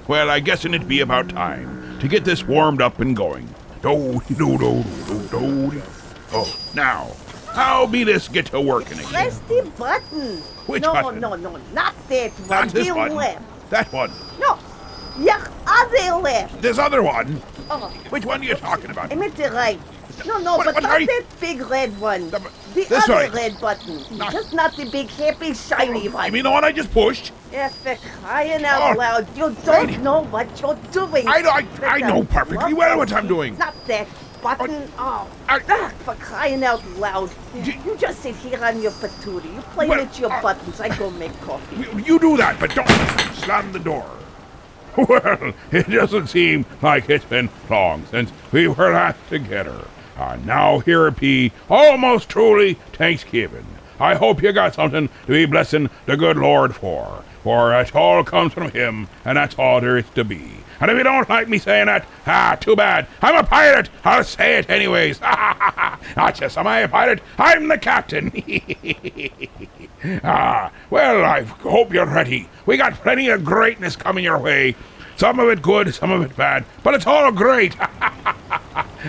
Well, I guess'n it'd be about time to get this warmed up and going. Do-do-do-do-do-do. Oh, now, how be this get to working again? Press the button. Which no, button? No, not that one. Not this the button. left. That one. No, your other left. This other one. Oh, Which one are you talking about? I meant the right. No, What but are not you- that big red one. The- The this other way. red button. Not- Just not the big, happy, shiny one. You mean the one I just pushed? Yeah, for crying out Oh, loud. You don't righty. know what you're doing. I know perfectly well what I'm doing. Not that button. For crying out loud. You just sit here on your patootie. You play Well, with your buttons. I go make coffee. You do that, but don't slam the door. Well, it doesn't seem like it's been long since we were last together. And now here it be almost truly Thanksgiving. I hope you got something to be blessing the good Lord for it all comes from Him, and that's all there is to be. And if you don't like me saying that, too bad. I'm a pirate. I'll say it anyways. Not just am I a pirate, I'm the captain. Well, I hope you're ready. We got plenty of greatness coming your way. Some of it good, some of it bad, but it's all great.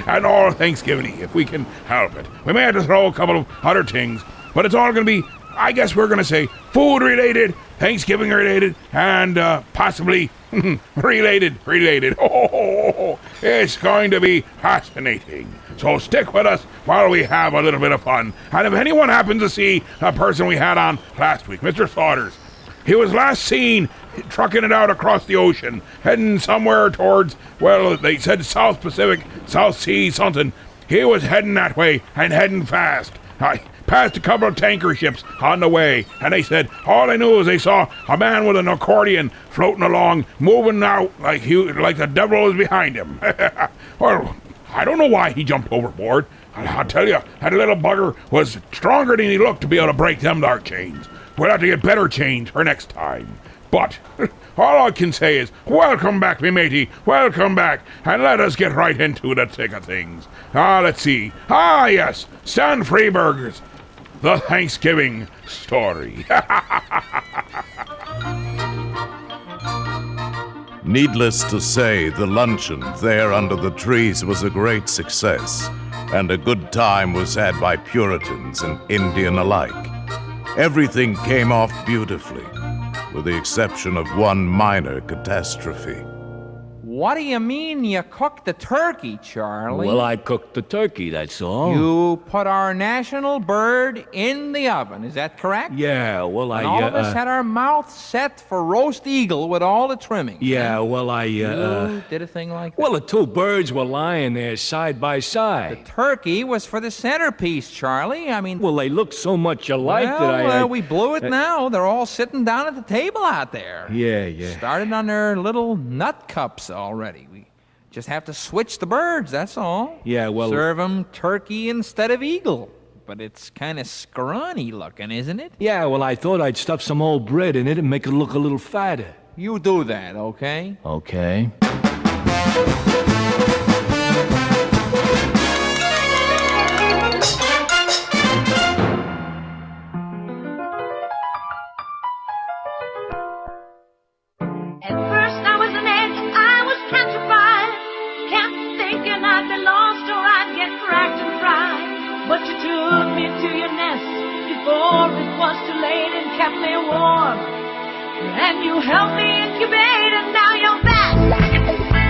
And all Thanksgiving, if we can help it. We may have to throw a couple of other things, but it's all going to be, I guess we're going to say, food-related, Thanksgiving-related, and possibly related. Oh, it's going to be fascinating. So stick with us while we have a little bit of fun. And if anyone happens to see a person we had on last week, Mr. Slaughters, he was last seen trucking it out across the ocean, heading somewhere towards, well, they said South Pacific, South Sea, something. He was heading that way, and heading fast. I passed a couple of tanker ships on the way, and they said all they knew is they saw a man with an accordion floating along, moving out like the devil was behind him. Well, I don't know why he jumped overboard. I'll tell you, that little bugger was stronger than he looked to be able to break them dark chains. We'll have to get better chains for next time. But all I can say is, welcome back, me matey, welcome back, and let us get right into the thick of things. Let's see. Yes, Stan Freeberg's The Thanksgiving Story. Needless to say, the luncheon there under the trees was a great success, and a good time was had by Puritans and Indian alike. Everything came off beautifully, with the exception of one minor catastrophe. What do you mean you cooked the turkey, Charlie? Well, I cooked the turkey, that's all. You put our national bird in the oven, is that correct? Yeah, well, And all of us had our mouths set for roast eagle with all the trimmings. Yeah, well, You did a thing like that? Well, the two birds were lying there side by The side. turkey was for the centerpiece, Charlie. I mean... Well, they looked so much alike that we blew it now. They're all sitting down at the table out there. Yeah. Started on their little nut cups already. We just have to switch the birds, that's all. Yeah, well... Serve 'em turkey instead of eagle. But it's kind of scrawny looking, isn't it? Yeah, well, I thought I'd stuff some old bread in it and make it look a little fatter. You do that, okay? Okay. At first I was an ant, I was petrified, kept thinking I'd be lost or I'd get cracked and fried. But you took me to your nest before it was too late and kept me warm. And you helped me incubate and now you're back.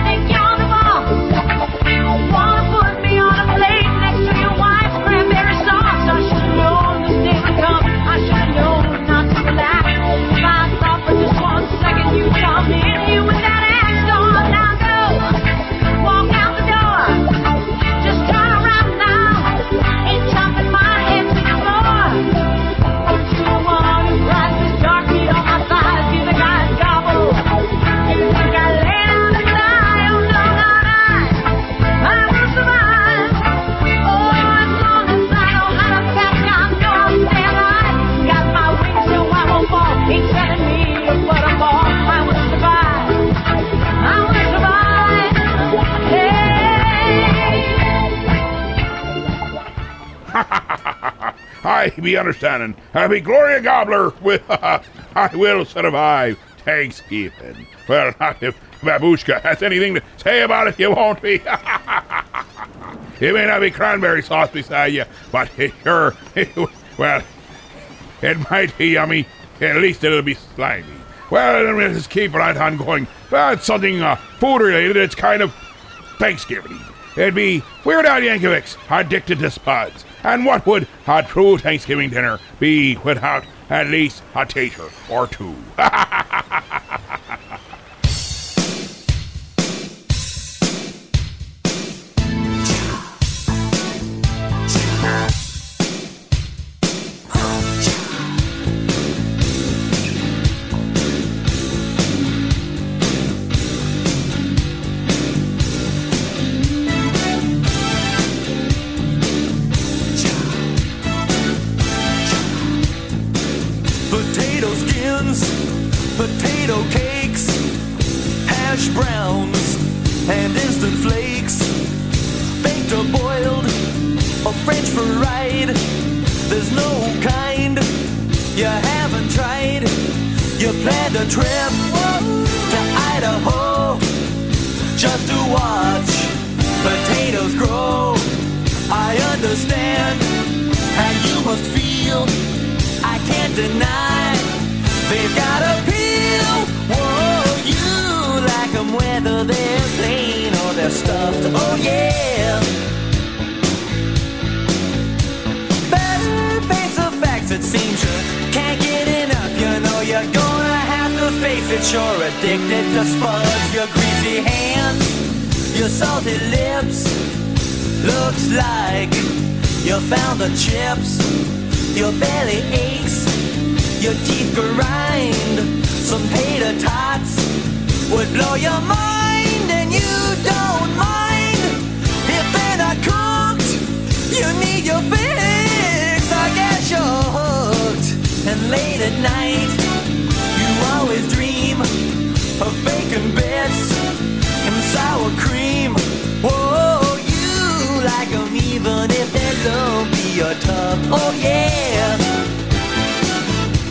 Think you're the boss. Wanna put me on a plate next to your wife's cranberry sauce. I should've known this day would come. I should've known not to relax. If I thought for just 1 second you'd come in here with that axe on. Now go, walk out the door. Just turn around now. Ain't chopping my head to the floor. Aren't you the one who fries this dark meat on my thighs? Give the guy a gobble. You think I lay down and die? Oh no, not I. I will survive. Oh, as long as I know how to pack, I know I'll stay alive. Got my wings so I won't fall. Ain't telling me what I'm for. I will survive. I will survive. Hey. I be understanding. I be Gloria Gobbler with I will survive. Thanksgiving. Well, not if Babushka has anything to say about it, you won't be. It may not be cranberry sauce beside you, but it sure, well, it might be yummy. At least it'll be slimy. Well, then we'll just keep right on going. Well, it's something food-related. It's kind of Thanksgiving. It'd be Weird Al Yankovic's Addicted to Spuds. And what would a true Thanksgiving dinner be without at least a tater or two? Potato skins, potato cakes, hash browns, and instant flakes, baked or boiled, or French fried. There's no kind you haven't tried. You planned a trip to Idaho just to watch potatoes grow. I understand how you must feel. I can't deny they've got appeal. Whoa, you like them whether they're plain or they're stuffed. Oh yeah. But face of facts, it seems you can't get enough. You know you're gonna have to face it. You're addicted to spuds. Your greasy hands, your salty lips. Looks like you found the chips. Your belly aches, your teeth grind. Some tater tots would blow your mind, and you don't mind if they're not cooked. You need your fix. I guess you're hooked. And late at night, you always dream of bacon bits and sour cream. Whoa, you like them even if they're lumpy. You're tough, oh yeah.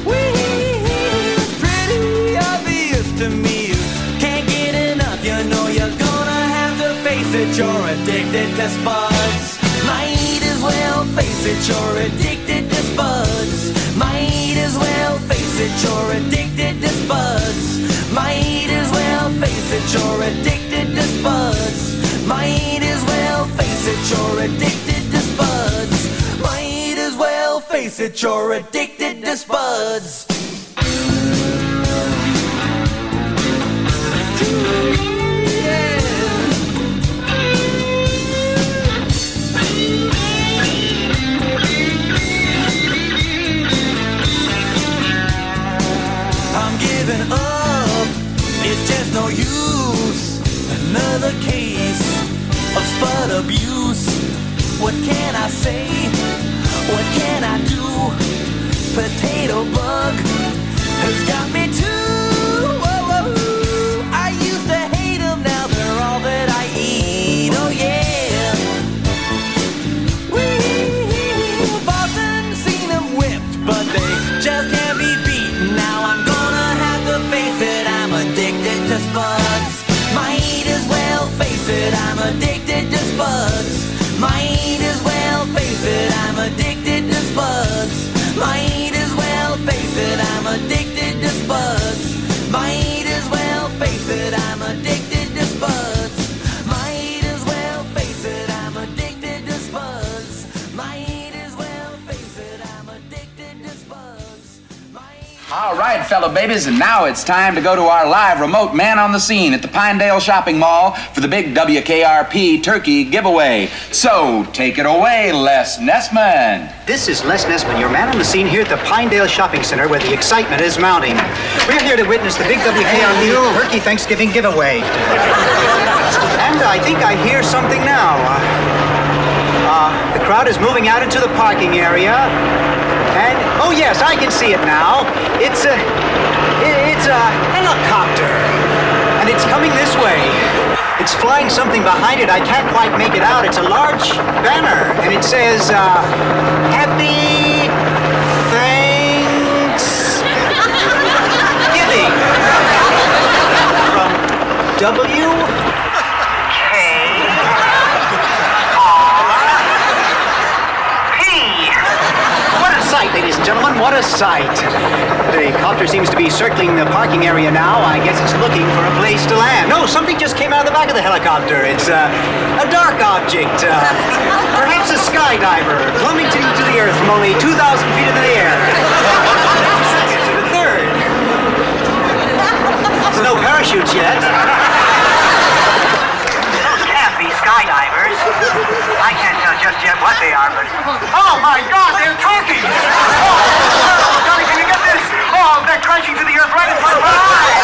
It's pretty obvious to me. You can't get enough. You know you're gonna have to face it. You're addicted to spuds. Might as well face it. You're addicted to spuds. Might as well face it. You're addicted to spuds. Might as well face it. You're addicted to spuds. Might as well face it. You're addicted to spuds. Might as well face it, you're addicted to spuds. I'm giving up, it's just no use. Another case of spud abuse. What can I say? What can I do? Potato bug has got me too. Whoa, whoa. I used to hate them, now they're all that I eat. Oh yeah. We've often seen them whipped, but they just can't be beaten. Now I'm gonna have to face it. I'm addicted to spuds. Might as well face it. I'm addicted to spuds. Might as well face it, I'm addicted to spuds. Might as well face it, I'm addicted to spuds. Might as well face it, I'm addicted to spuds. Might as well face it, I'm addicted to spuds. Might as well face it, I'm addicted to spuds. All right, fellow babies, and now it's time to go to our live remote man on the scene at the Pinedale Shopping Mall for the big WKRP turkey giveaway. So, take it away, Les Nessman. This is Les Nessman, your man on the scene here at the Pinedale Shopping Center where the excitement is mounting. We're here to witness the big WKRP Turkey Thanksgiving giveaway. And I think I hear something now. The crowd is moving out into the parking area. And, oh yes, I can see it now. It's a helicopter. And it's coming this way. It's flying something behind it. I can't quite make it out. It's a large banner. And it says, Happy Thanksgiving. What a sight, ladies and gentlemen, what a sight. The copter seems to be circling the parking area now. I guess it's looking for a place to land. No, something just came out of the back of the helicopter. It's a dark object, perhaps a skydiver, plummeting to the earth from only 2,000 feet into the air. Seconds to the third. There's no parachutes yet. Those can't be skydivers. I can't tell just yet what they are, but... Oh, my God, they're turkeys! Oh, Johnny, can you get this? Oh, they're crashing to the earth right in front of our eyes!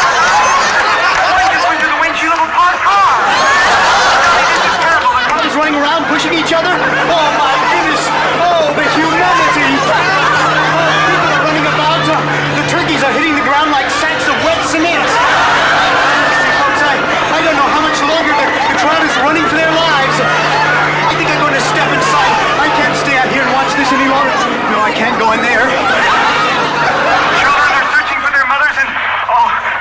One just went through the windshield of a parked car! Johnny, this is terrible. The cars running around, pushing each other. Oh, my goodness! Oh, the humanity! Oh, people are running about. The turkeys are hitting the ground like sacks of wet cement. Folks, I don't know how much longer the crowd is running for their lives. I think I'm going to step inside. I can't stay out here and watch this any longer. No, I can't go in there. Children are searching for their mothers, and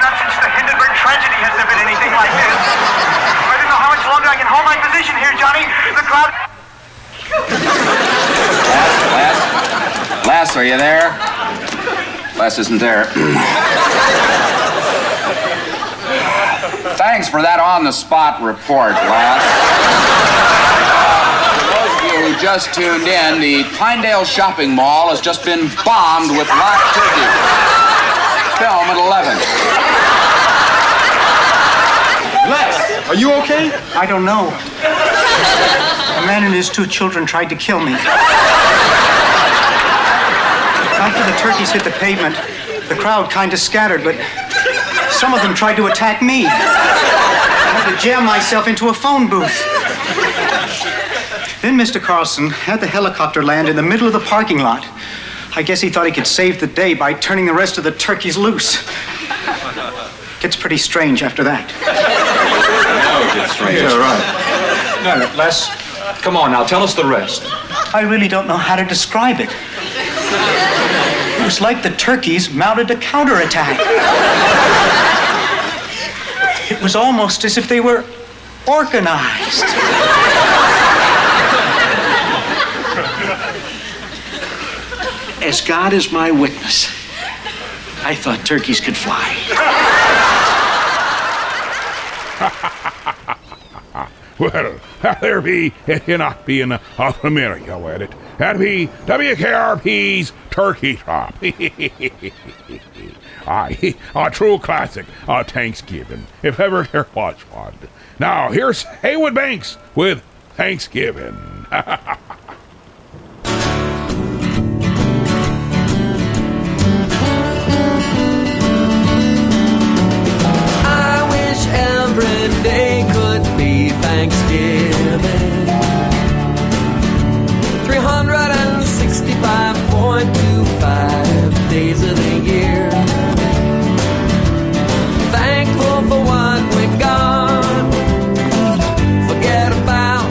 not since the Hindenburg tragedy has there been anything like this. I don't know how much longer I can hold my position here, Johnny. The crowd... Les, are you there? Les isn't there. Thanks for that on-the-spot report, Les. For those of you who just tuned in, the Pinedale Shopping Mall has just been bombed with live turkey. Film at 11. Les, are you okay? I don't know. A man and his 2 children tried to kill me. After the turkeys hit the pavement, the crowd kind of scattered, but some of them tried to attack me. I had to jam myself into a phone booth. Then Mr. Carlson had the helicopter land in the middle of the parking lot. I guess he thought he could save the day by turning the rest of the turkeys loose. Gets pretty strange after that. Oh, it gets strange. Yeah, right. No, Les, come on now, tell us the rest. I really don't know how to describe it. It was like the turkeys mounted a counterattack. It was almost as if they were organized. As God is my witness, I thought turkeys could fly. Well, there be, it not being a America with it. That'd be WKRP's Turkey Drop. Aye, a true classic of Thanksgiving, if ever there was one. Now, here's Haywood Banks with Thanksgiving. I wish every day could be Thanksgiving. 365.25 days of the year. Thankful for what we got. Forget about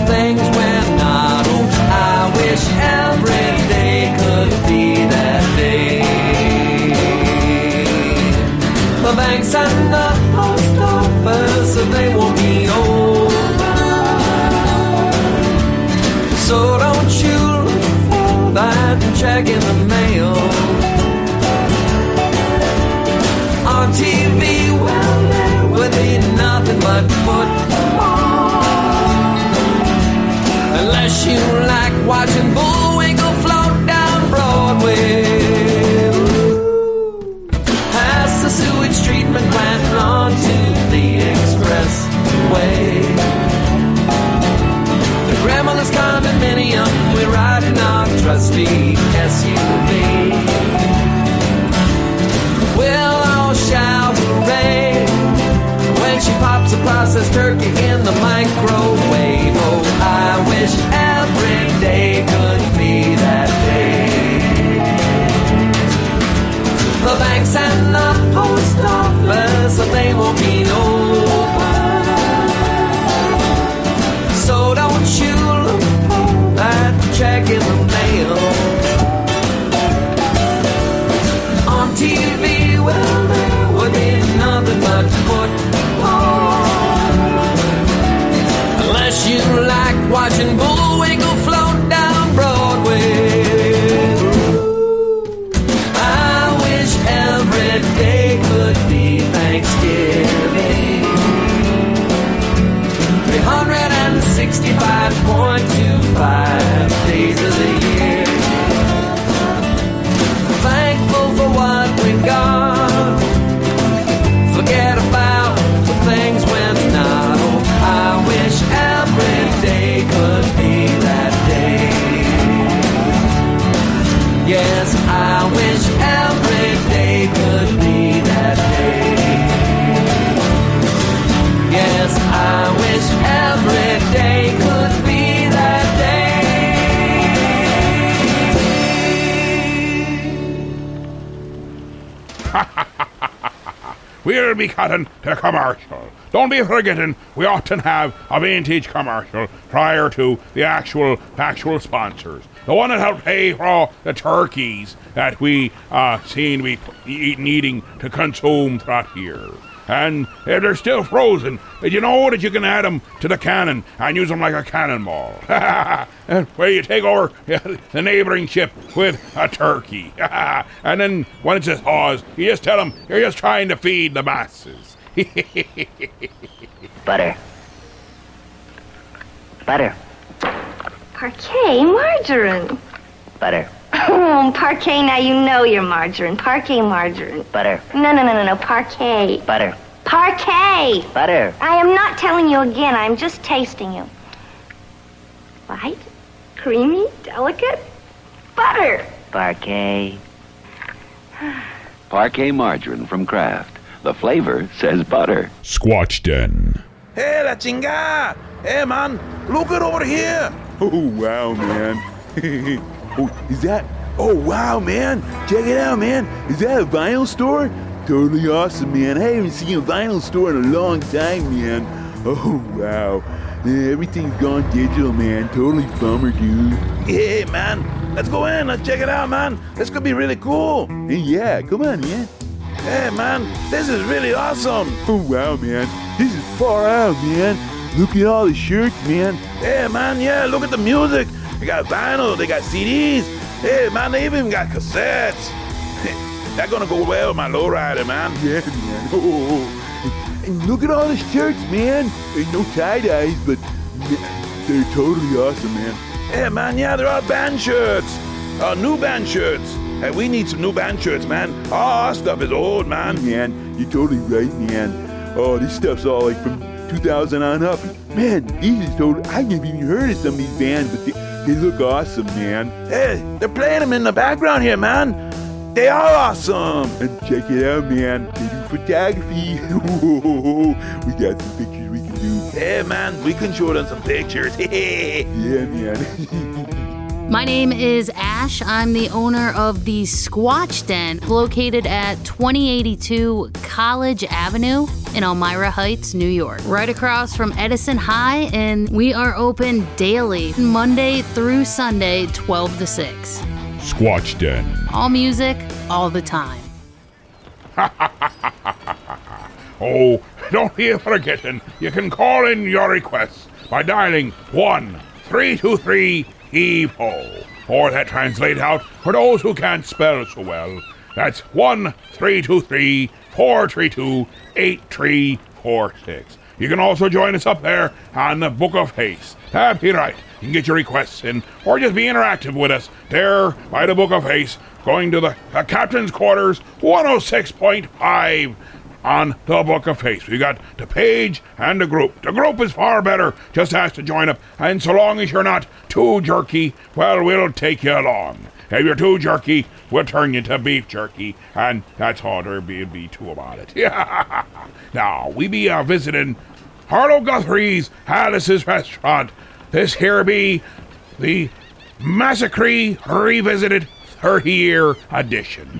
things we're not. Oh, I wish every day could be that day. The banks and the post office, they won't be over. So don't you look for that check in the mail. On TV, well, there would be nothing but football. Unless you like watching Bullwinkle float down Broadway. Past the sewage treatment plant and onto the expressway. The grandmother's condominium, we ride in our trusty SUV. We'll all shout hooray when she pops a processed turkey in the microwave. Oh, I wish every day could be that day. The banks and the post office, they won't be over. So don't you look for that check in the mail. On TV, well, there would be nothing but football. We'll be cutting to commercial. Don't be forgetting, we often have a vintage commercial prior to the actual sponsors. The one that helped pay for all the turkeys that we seem to be needing to consume throughout here. And if they're still frozen, did you know that you can add them to the cannon and use them like a cannonball? Where you take over the neighboring ship with a turkey. And then when it's a pause, you just tell them you're just trying to feed the masses. Butter. Parquet, margarine. Butter. Oh, parquet, now you know you're margarine. Parquet, margarine. Butter. No, parquet. Butter. Parquet! Butter. I am not telling you again, I'm just tasting you. Light, creamy, delicate, butter. Parquet. Parquet margarine from Kraft. The flavor says butter. Squatch Den. Hey, la chingada! Hey, man, look it over here! Oh, wow, man. Oh, is that? Oh, wow, man. Check it out, man. Is that a vinyl store? Totally awesome, man. I haven't seen a vinyl store in a long time, man. Oh, wow. Yeah, everything's gone digital, man. Totally bummer, dude. Hey, man. Let's go in. Let's check it out, man. This could be really cool. Hey, yeah, come on, man. Hey, man. This is really awesome. Oh, wow, man. This is far out, man. Look at all the shirts, man. Hey, man, yeah, look at the music. They got vinyl, they got CDs. Hey, man, they even got cassettes. That's gonna go well with my lowrider, man. Yeah, man. Oh. And look at all the shirts, man. There's no tie-dyes, but they're totally awesome, man. Yeah, man, yeah, they're all band shirts. New band shirts. Hey, we need some new band shirts, man. All our stuff is old, man. Man, you're totally right, man. Oh, this stuff's all like from 2000 on up. Man, these is totally... I never even heard of some of these bands, but they look awesome, man. Hey, they're playing them in the background here, man. They are awesome. And check it out, man. They do photography. We got some pictures we can do. Hey, man, we can show them some pictures. Yeah, man. My name is Ash. I'm the owner of the Squatch Den, located at 2082 College Avenue in Elmira Heights, New York, right across from Edison High, and we are open daily, Monday through Sunday, 12 to 6. Squatch Den. All music, all the time. Oh, don't be forgetting, you can call in your requests by dialing 1-323-HEAVE-HO. Or that translates out for those who can't spell so well. That's 1-323-432-8346. You can also join us up there on the Book of Haste. That'd be right. You can get your requests in, or just be interactive with us there by the Book of Haste, going to the Captain's Quarters 106.5 on the Book of Haste. We got the page and the group. The group is far better, just has to join up, and so long as you're not too jerky, well, we'll take you along. If you're too jerky, we'll turn you to beef jerky, and that's all there'll be too about it. Now, we be visiting Harlow Guthrie's Alice's Restaurant. This here be the Massacre Revisited 30-year edition.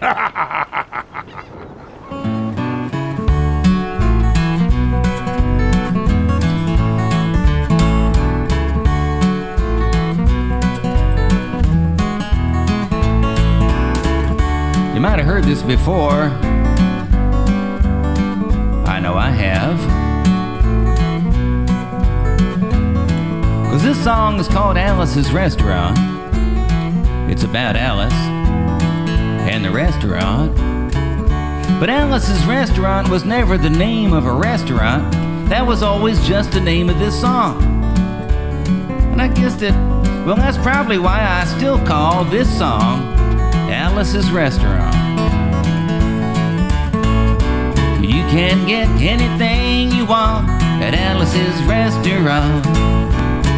You might have heard this before. I know I have. 'Cause this song is called Alice's Restaurant. It's about Alice and the restaurant. But Alice's Restaurant was never the name of a restaurant. That was always just the name of this song. And I guess that's probably why I still call this song Alice's Restaurant. You can get anything you want at Alice's Restaurant.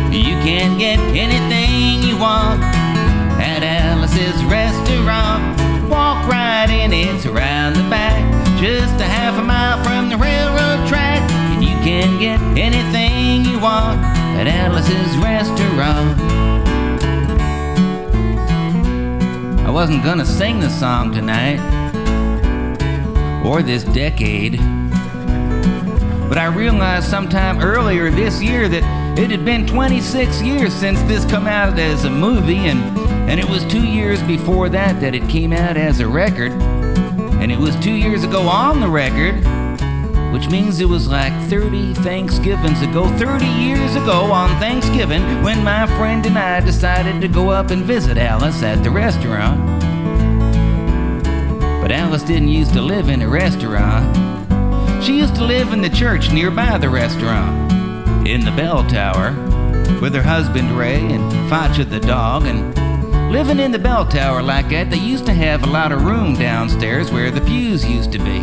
You can get anything you want at Alice's Restaurant. Walk right in, it's around the back, just a half a mile from the railroad track. And you can get anything you want at Alice's Restaurant. I wasn't gonna sing the song tonight. or this decade. But I realized sometime earlier this year that it had been 26 years since this come out as a movie, and it was 2 years before that it came out as a record. And it was 2 years ago on the record, which means it was like 30 Thanksgivings ago, 30 years ago on Thanksgiving, when my friend and I decided to go up and visit Alice at the restaurant. But Alice didn't used to live in a restaurant. She used to live in the church nearby the restaurant, in the bell tower, with her husband Ray and Facha the dog. And living in the bell tower like that, they used to have a lot of room downstairs where the pews used to be.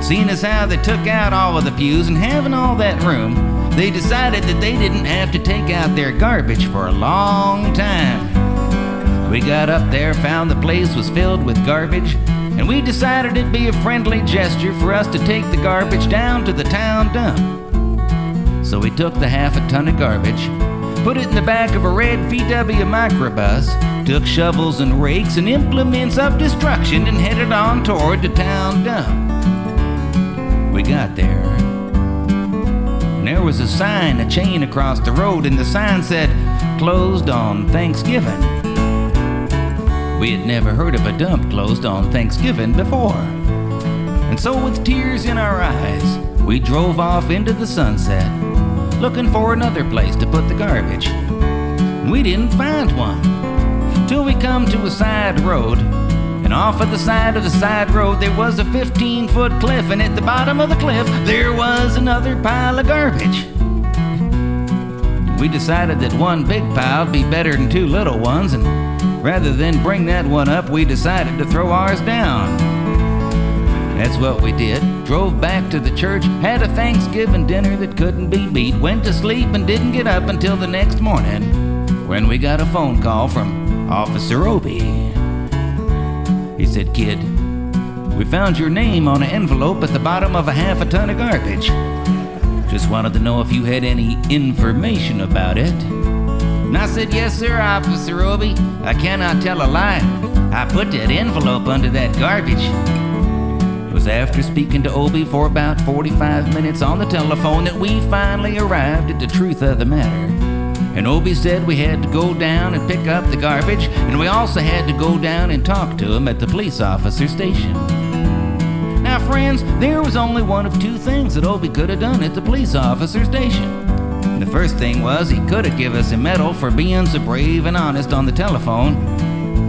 Seeing as how they took out all of the pews and having all that room, they decided that they didn't have to take out their garbage for a long time. We got up there, found the place was filled with garbage, and we decided it'd be a friendly gesture for us to take the garbage down to the town dump. So we took the half a ton of garbage, put it in the back of a red VW microbus, took shovels and rakes and implements of destruction and headed on toward the town dump. We got there, and there was a sign, a chain across the road, and the sign said, "Closed on Thanksgiving." We had never heard of a dump closed on Thanksgiving before. And so with tears in our eyes, we drove off into the sunset, looking for another place to put the garbage. And we didn't find one, till we come to a side road. And off of the side road, there was a 15-foot cliff, and at the bottom of the cliff, there was another pile of garbage. We decided that one big pile would be better than two little ones, and rather than bring that one up, we decided to throw ours down. That's what we did. Drove back to the church, had a Thanksgiving dinner that couldn't be beat, went to sleep and didn't get up until the next morning, when we got a phone call from Officer Obie. He said, "Kid, we found your name on an envelope at the bottom of a half a ton of garbage. Just wanted to know if you had any information about it." And I said, "Yes, sir, Officer Obie. I cannot tell a lie. I put that envelope under that garbage." It was after speaking to Obie for about 45 minutes on the telephone that we finally arrived at the truth of the matter. And Obie said we had to go down and pick up the garbage, and we also had to go down and talk to him at the police officer station. Now, friends, there was only one of two things that Obie could have done at the police officer station. And the first thing was he could have given us a medal for being so brave and honest on the telephone,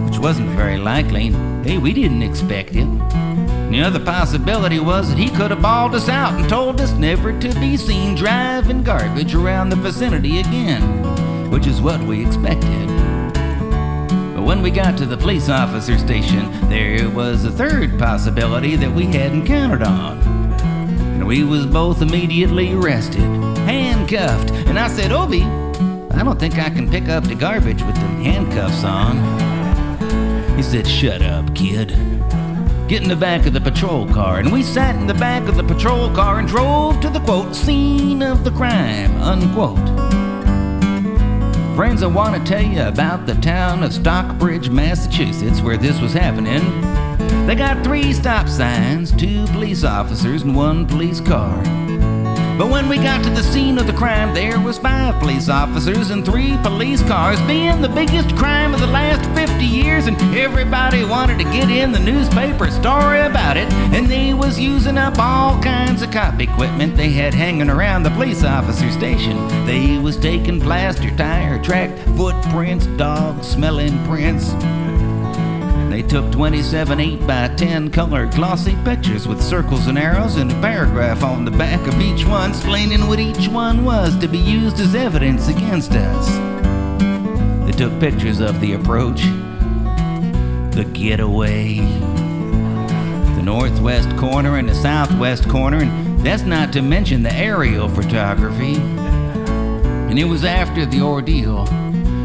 which wasn't very likely. Hey, we didn't expect it. And the other possibility was that he could have bawled us out and told us never to be seen driving garbage around the vicinity again, which is what we expected. But when we got to the police officer station, there was a third possibility that we hadn't counted on. And we was both immediately arrested, handcuffed. And I said, "Obie, I don't think I can pick up the garbage with them handcuffs on." He said, "Shut up, kid. Get in the back of the patrol car." And we sat in the back of the patrol car and drove to the, quote, "scene of the crime," unquote. Friends, I want to tell you about the town of Stockbridge, Massachusetts, where this was happening. They got 3 stop signs, 2 police officers, and 1 police car. But when we got to the scene of the crime, there was 5 police officers and 3 police cars, being the biggest crime of the last 50 years, and everybody wanted to get in the newspaper story about it, and they was using up all kinds of cop equipment they had hanging around the police officer station. They was taking plaster, tire track, footprints, dog-smelling prints. They took 27 8x10 colored glossy pictures with circles and arrows and a paragraph on the back of each one explaining what each one was to be used as evidence against us. They took pictures of the approach, the getaway, the northwest corner and the southwest corner, and that's not to mention the aerial photography. And it was after the ordeal,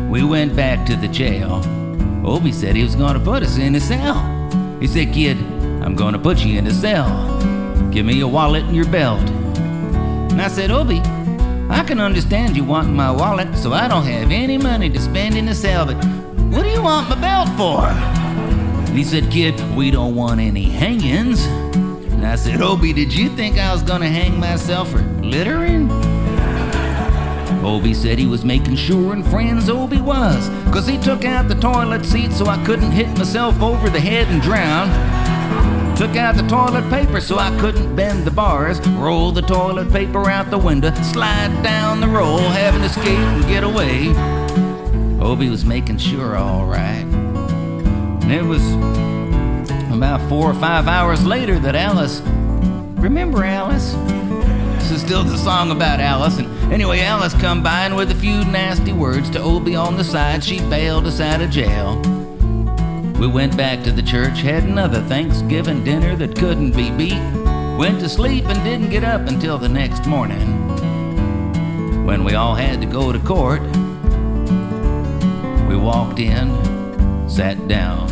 we went back to the jail. Obie said he was going to put us in a cell. He said, "Kid, I'm going to put you in a cell. Give me your wallet and your belt." And I said, "Obie, I can understand you wanting my wallet, so I don't have any money to spend in a cell, but what do you want my belt for?" And he said, "Kid, we don't want any hangings. And I said, Obie, did you think I was gonna hang myself for littering? Obie said he was making sure, and friends Obie was, 'cause he took out the toilet seat so I couldn't hit myself over the head and drown. Took out the toilet paper so I couldn't bend the bars. Roll the toilet paper out the window, slide down the roll, have an escape and get away. Obie was making sure all right. And it was about 4 or 5 hours later that Alice, remember Alice? This is still the song about Alice. And anyway, Alice come by, and with a few nasty words to Obie on the side, she bailed us out of jail. We went back to the church, had another Thanksgiving dinner that couldn't be beat. Went to sleep and didn't get up until the next morning, when we all had to go to court. We walked in, sat down.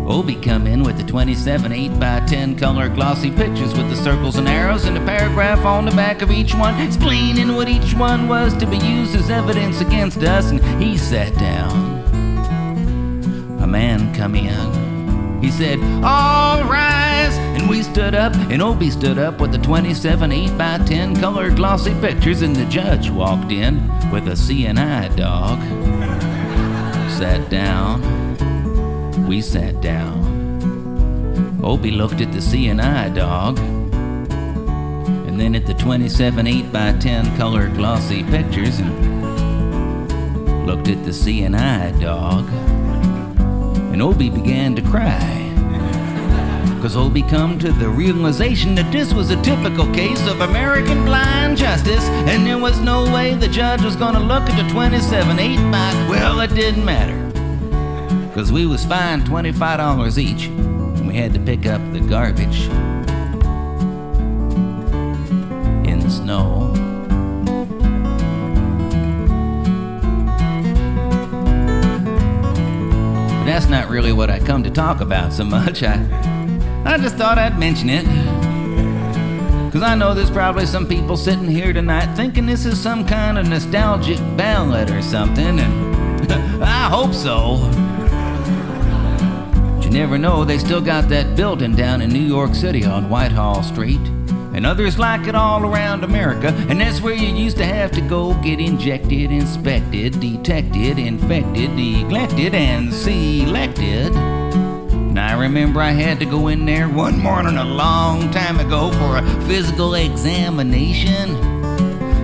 Obie come in with the 27 8x10 color glossy pictures with the circles and arrows and a paragraph on the back of each one, explaining what each one was to be used as evidence against us, and he sat down. A man come in. He said, all rise! And we stood up, and Obie stood up with the 27 8x10 color glossy pictures, and the judge walked in with a CNI dog. Sat down. We sat down. Obie looked at the CNI dog, and then at the 27 8x10 color glossy pictures, and looked at the CNI dog. And Obie began to cry, 'cause Obie come to the realization that this was a typical case of American blind justice, and there was no way the judge was gonna look at the 27 8x. Well, it didn't matter, 'cause we was fined $25 each, and we had to pick up the garbage in the snow. That's not really what I come to talk about so much. I just thought I'd mention it, 'cause I know there's probably some people sitting here tonight thinking this is some kind of nostalgic ballad or something, and I hope so. But you never know, they still got that building down in New York City on Whitehall Street, and others like it all around America, and that's where you used to have to go get injected, inspected, detected, infected, neglected, and selected. And I remember I had to go in there one morning a long time ago for a physical examination.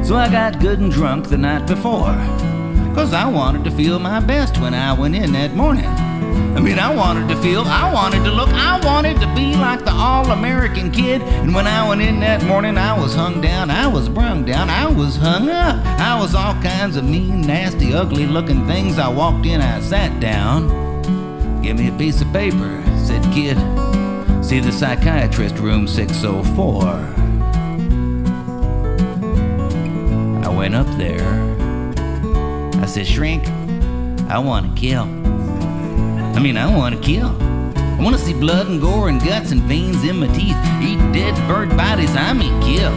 So I got good and drunk the night before, 'cause I wanted to feel my best when I went in that morning. I mean, I wanted to feel, I wanted to look, I wanted to be like the all-American kid. And when I went in that morning, I was hung down, I was brung down, I was hung up. I was all kinds of mean, nasty, ugly-looking things. I walked in, I sat down. Give me a piece of paper, said, kid, see the psychiatrist, room 604. I went up there. I said, shrink, I want to kill. I want to kill. I want to see blood and gore and guts and veins in my teeth. Eat dead bird bodies. I mean, kill,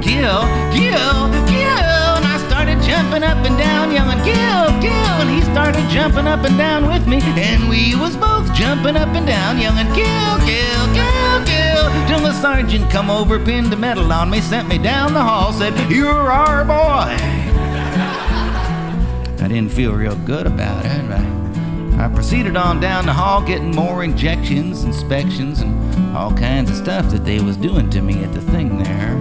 kill, kill, kill. And I started jumping up and down, yelling, kill, kill. And he started jumping up and down with me. And we was both jumping up and down, yelling, kill, kill, kill, kill. Till the sergeant come over, pinned the medal on me, sent me down the hall, said, you're our boy. I didn't feel real good about it. I proceeded on down the hall, getting more injections, inspections, and all kinds of stuff that they was doing to me at the thing there.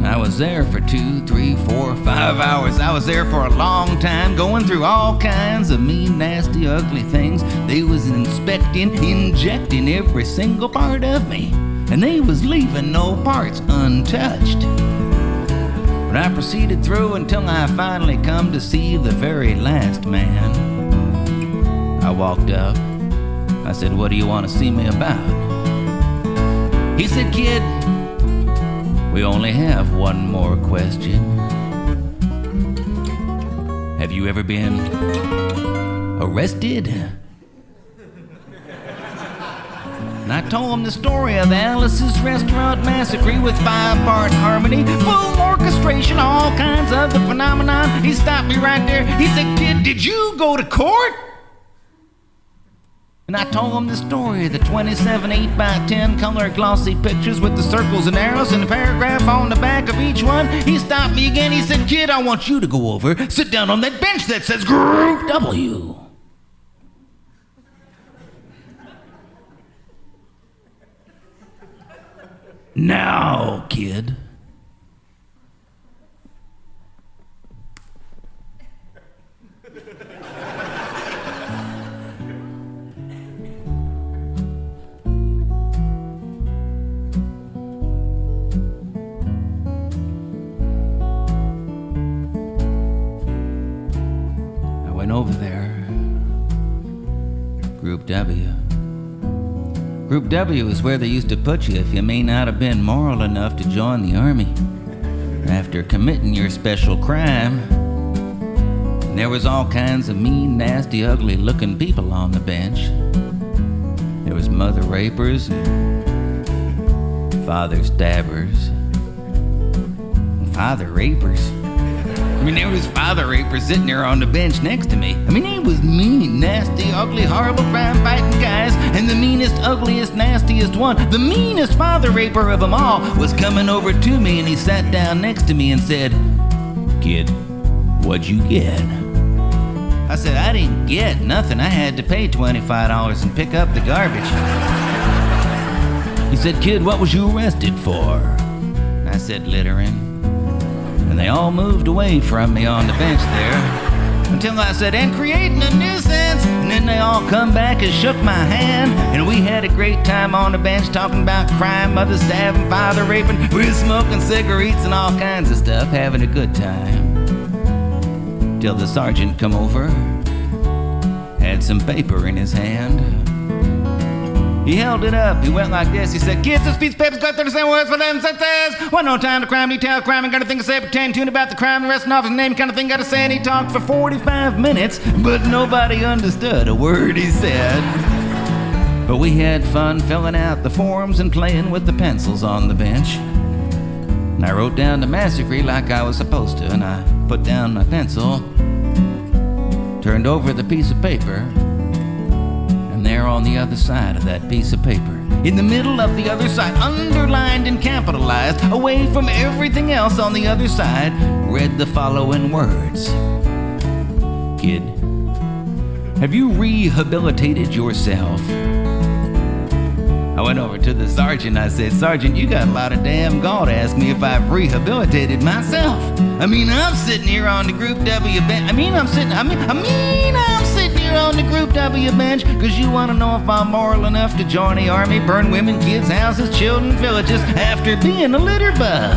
I was there for 2, 3, 4, 5 hours. I was there for a long time, going through all kinds of mean, nasty, ugly things. They was inspecting, injecting every single part of me, and they was leaving no parts untouched. But I proceeded through until I finally come to see the very last man. I walked up. I said, what do you want to see me about? He said, kid, we only have one more question. Have you ever been arrested? And I told him the story of Alice's Restaurant Massacre with 5-part harmony, full orchestration, all kinds of the phenomenon. He stopped me right there. He said, kid, did you go to court? And I told him the story, the 27 8x10 color glossy pictures with the circles and arrows and a paragraph on the back of each one. He stopped me again. He said, "Kid, I want you to go over, sit down on that bench that says Group W." Now, kid. Over there. Group W. Group W is where they used to put you if you may not have been moral enough to join the army. After committing your special crime, there was all kinds of mean, nasty, ugly looking people on the bench. There was mother rapers, and father stabbers, and father rapers. I mean, there was father raper sitting there on the bench next to me. I mean, he was mean, nasty, ugly, horrible, crime-fighting guys. And the meanest, ugliest, nastiest one, the meanest father raper of them all, was coming over to me, and he sat down next to me and said, "Kid, what'd you get?" I said, "I didn't get nothing. I had to pay $25 and pick up the garbage." He said, "Kid, what was you arrested for?" And I said, "Littering." And they all moved away from me on the bench there until I said, "And creating a nuisance." And then they all come back and shook my hand, and we had a great time on the bench talking about crime, mother stabbing, father raping. We were smoking cigarettes and all kinds of stuff, having a good time. Till the sergeant come over, had some paper in his hand. He held it up, he went like this, he said, "Kids, this piece of paper's got 37 words for them sentences. One no time to crime, detail crime, and got a thing to say pertaining to and about the crime, the rest of his name, kind of thing got to say." And he talked for 45 minutes, but nobody understood a word he said. But we had fun filling out the forms and playing with the pencils on the bench. And I wrote down the massacre like I was supposed to, and I put down my pencil, turned over the piece of paper, and there on the other side of that piece of paper, in the middle of the other side, underlined and capitalized, away from everything else on the other side, read the following words: "Kid, have you rehabilitated yourself?" I went over to the sergeant. I said, "Sergeant, you got a lot of damn gall to ask me if I've rehabilitated myself. I mean, I'm sitting here on the Group W bench. I'm sitting here on the Group W bench because you want to know if I'm moral enough to join the army, burn women, kids, houses, children, villages after being a litter bug."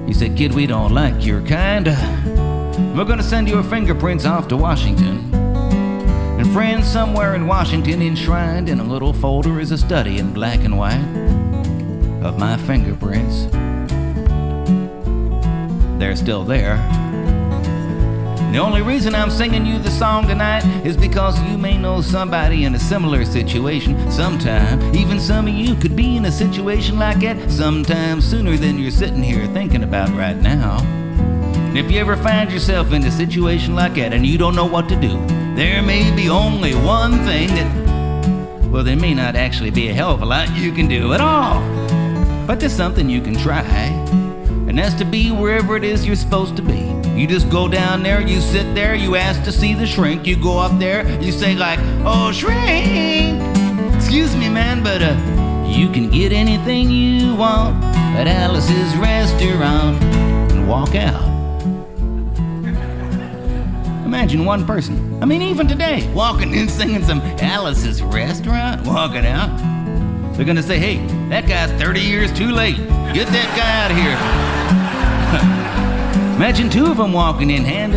He said, "Kid, we don't like your kind. We're going to send your fingerprints off to Washington. And friends somewhere in Washington, enshrined in a little folder, is a study in black and white of my fingerprints. They're still there. The only reason I'm singing you the song tonight is because you may know somebody in a similar situation sometime. Even some of you could be in a situation like that sometime sooner than you're sitting here thinking about right now. And if you ever find yourself in a situation like that and you don't know what to do, there may be only one thing that, well, there may not actually be a hell of a lot you can do at all. But there's something you can try, and that's to be wherever it is you're supposed to be. You just go down there, you sit there, you ask to see the shrink, you go up there, you say like, "Oh, shrink, excuse me, man, but you can get anything you want at Alice's restaurant," and walk out. Imagine one person, I mean even today, walking in singing some Alice's restaurant, walking out. They're gonna say, "Hey, that guy's 30 years too late. Get that guy out of here." Imagine two of them walking in hand,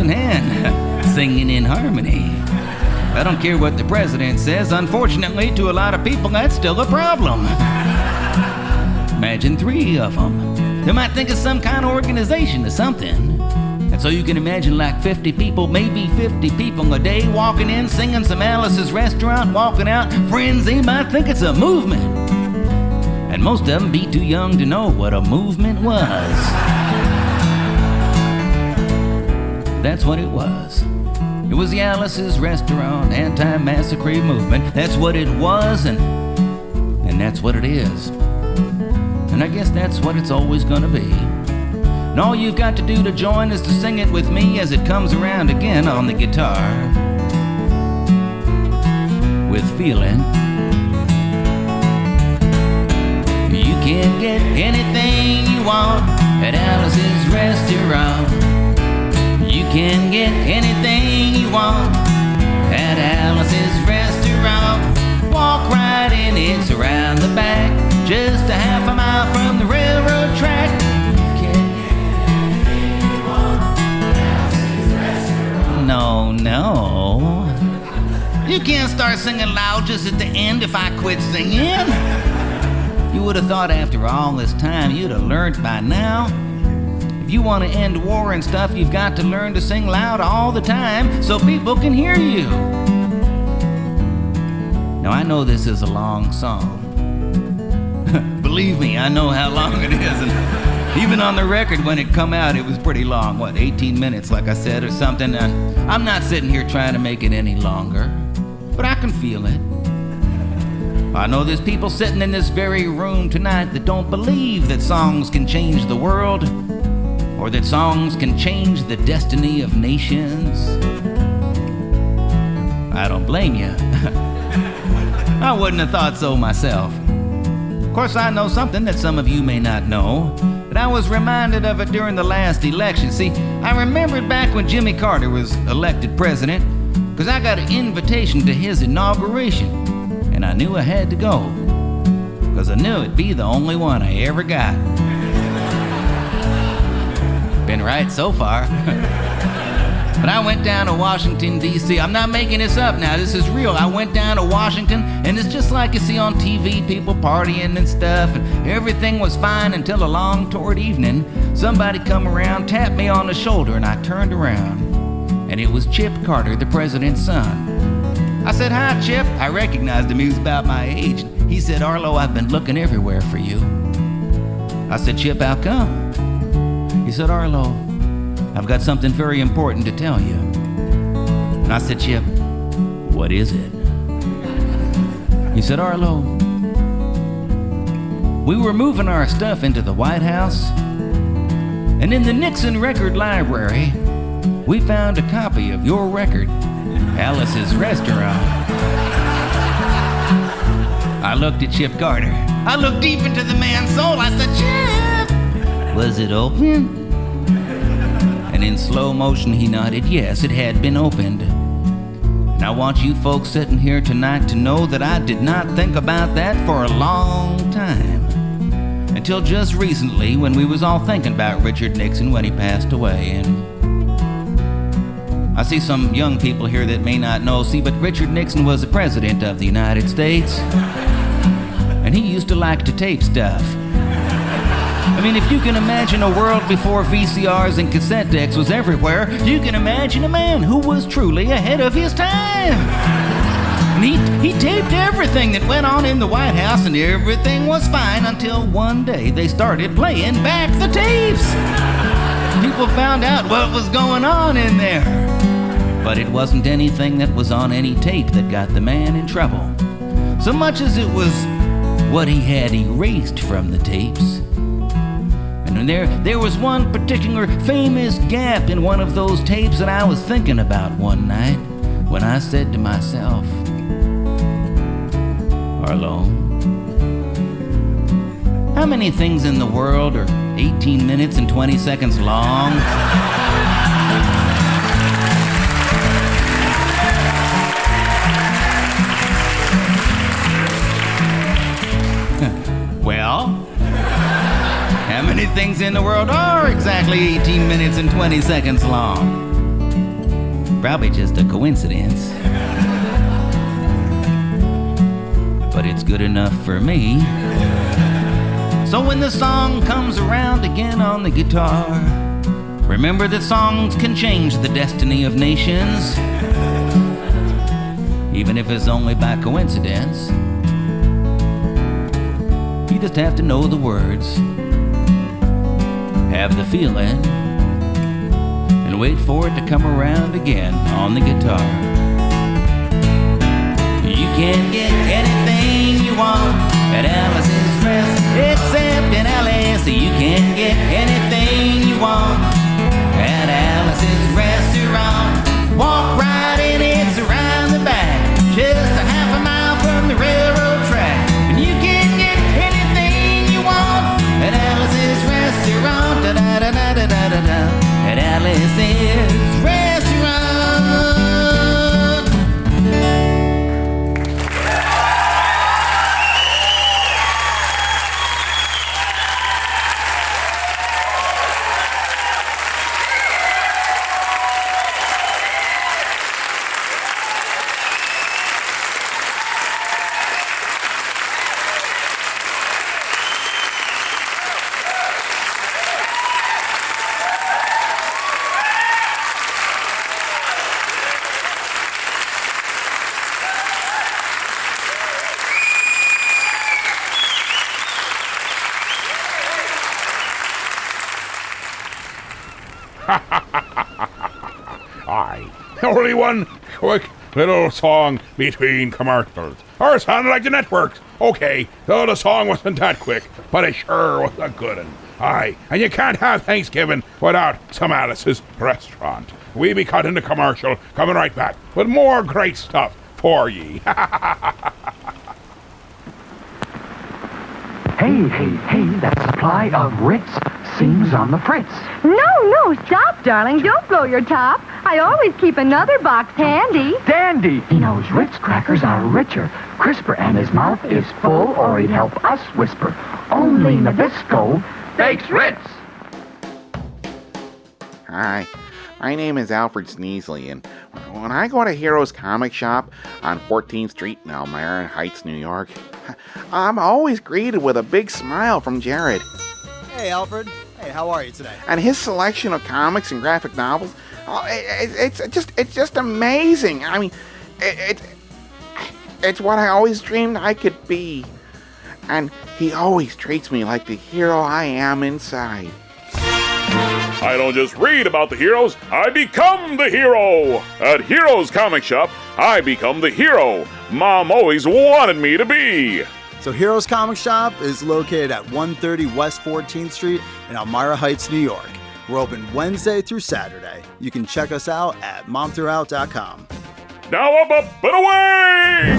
singing in harmony. I don't care what the president says. Unfortunately, to a lot of people, that's still a problem. Imagine three of them. They might think it's some kind of organization or something. And so you can imagine like 50 people, maybe 50 people a day walking in, singing some Alice's restaurant, walking out. Friends, they might think it's a movement. And most of them be too young to know what a movement was. That's what it was. It was the Alice's Restaurant anti-massacre movement. That's what it was, and that's what it is. And I guess that's what it's always gonna be. And all you've got to do to join is to sing it with me as it comes around again on the guitar. With feeling. You can get anything you want at Alice's Restaurant. You can get anything you want at Alice's Restaurant. Walk right in, it's around the back, just a half a mile from the railroad track. You can get anything you want at Alice's Restaurant. No. You can't start singing loud just at the end if I quit singing. You would have thought after all this time you'd have learned by now. If you want to end war and stuff, you've got to learn to sing loud all the time so people can hear you. Now I know this is a long song. Believe me, I know how long it is. And even on the record when it come out, it was pretty long. 18 minutes, like I said, or something. And I'm not sitting here trying to make it any longer, but I can feel it. I know there's people sitting in this very room tonight that don't believe that songs can change the world, or that songs can change the destiny of nations. I don't blame you. I wouldn't have thought so myself. Of course, I know something that some of you may not know, but I was reminded of it during the last election. See, I remembered back when Jimmy Carter was elected president, because I got an invitation to his inauguration, and I knew I had to go, because I knew it'd be the only one I ever got. Been right so far. But I went down to Washington, D.C. I'm not making this up now, this is real. I went down to Washington, and it's just like you see on TV, people partying and stuff, and everything was fine until along toward evening, somebody come around, tapped me on the shoulder, and I turned around, and it was Chip Carter, the president's son. I said, "Hi, Chip." I recognized him, he was about my age. He said, "Arlo, I've been looking everywhere for you." I said, "Chip, how come?" He said, "Arlo, I've got something very important to tell you." And I said, "Chip, what is it?" He said, "Arlo, we were moving our stuff into the White House, and in the Nixon Record Library, we found a copy of your record, Alice's Restaurant." I looked at Chip Carter. I looked deep into the man's soul. I said, "Chip, was it open?" And in slow motion he nodded, yes, it had been opened. And I want you folks sitting here tonight to know that I did not think about that for a long time. Until just recently, when we was all thinking about Richard Nixon when he passed away. And I see some young people here that may not know, but Richard Nixon was the president of the United States. And he used to like to tape stuff. I mean, if you can imagine a world before VCRs and cassette decks was everywhere, you can imagine a man who was truly ahead of his time. And he taped everything that went on in the White House, and everything was fine until one day they started playing back the tapes. People found out what was going on in there. But it wasn't anything that was on any tape that got the man in trouble, so much as it was what he had erased from the tapes. And there was one particular famous gap in one of those tapes that I was thinking about one night when I said to myself, "Arlo, how many things in the world are 18 minutes and 20 seconds long?" Well, how many things in the world are exactly 18 minutes and 20 seconds long? Probably just a coincidence. But it's good enough for me. So when the song comes around again on the guitar, remember that songs can change the destiny of nations, even if it's only by coincidence. You just have to know the words, have the feeling, and and wait for it to come around again on the guitar. You can get anything you want at Alice's Rest, except in Alice. You can get anything you want at Alice's Restaurant. Walk right in, it's around the back, just a half a mile from the railroad track. And you can get anything you want at Alice's Restaurant. Da-da-da-da-da-da-da-da. At Alice's Restaurant. Aye. Only one quick little song between commercials. Or it sounded like the networks. Okay, though the song wasn't that quick, but it sure was a good one. Aye, and you can't have Thanksgiving without some Alice's Restaurant. We be cutting the commercial, coming right back with more great stuff for ye. Hey, that supply of Ritz seems on the fritz. No, stop, darling. Don't blow your top. I always keep another box handy. Dandy! He knows Ritz crackers are richer, crisper, and his mouth is full, or he'd help us whisper. Only Nabisco bakes Ritz. Hi, my name is Alfred Sneasley, and when I go to Heroes Comic Shop on 14th Street in Elmira Heights, New York, I'm always greeted with a big smile from Jared. Hey, Alfred. Hey, how are you today? And his selection of comics and graphic novels, it's just amazing. I mean, it's what I always dreamed I could be. And he always treats me like the hero I am inside. I don't just read about the heroes, I become the hero! At Heroes Comic Shop, I become the hero Mom always wanted me to be! So Heroes Comic Shop is located at 130 West 14th Street in Elmira Heights, New York. We're open Wednesday through Saturday. You can check us out at momthroughout.com. Now up and away!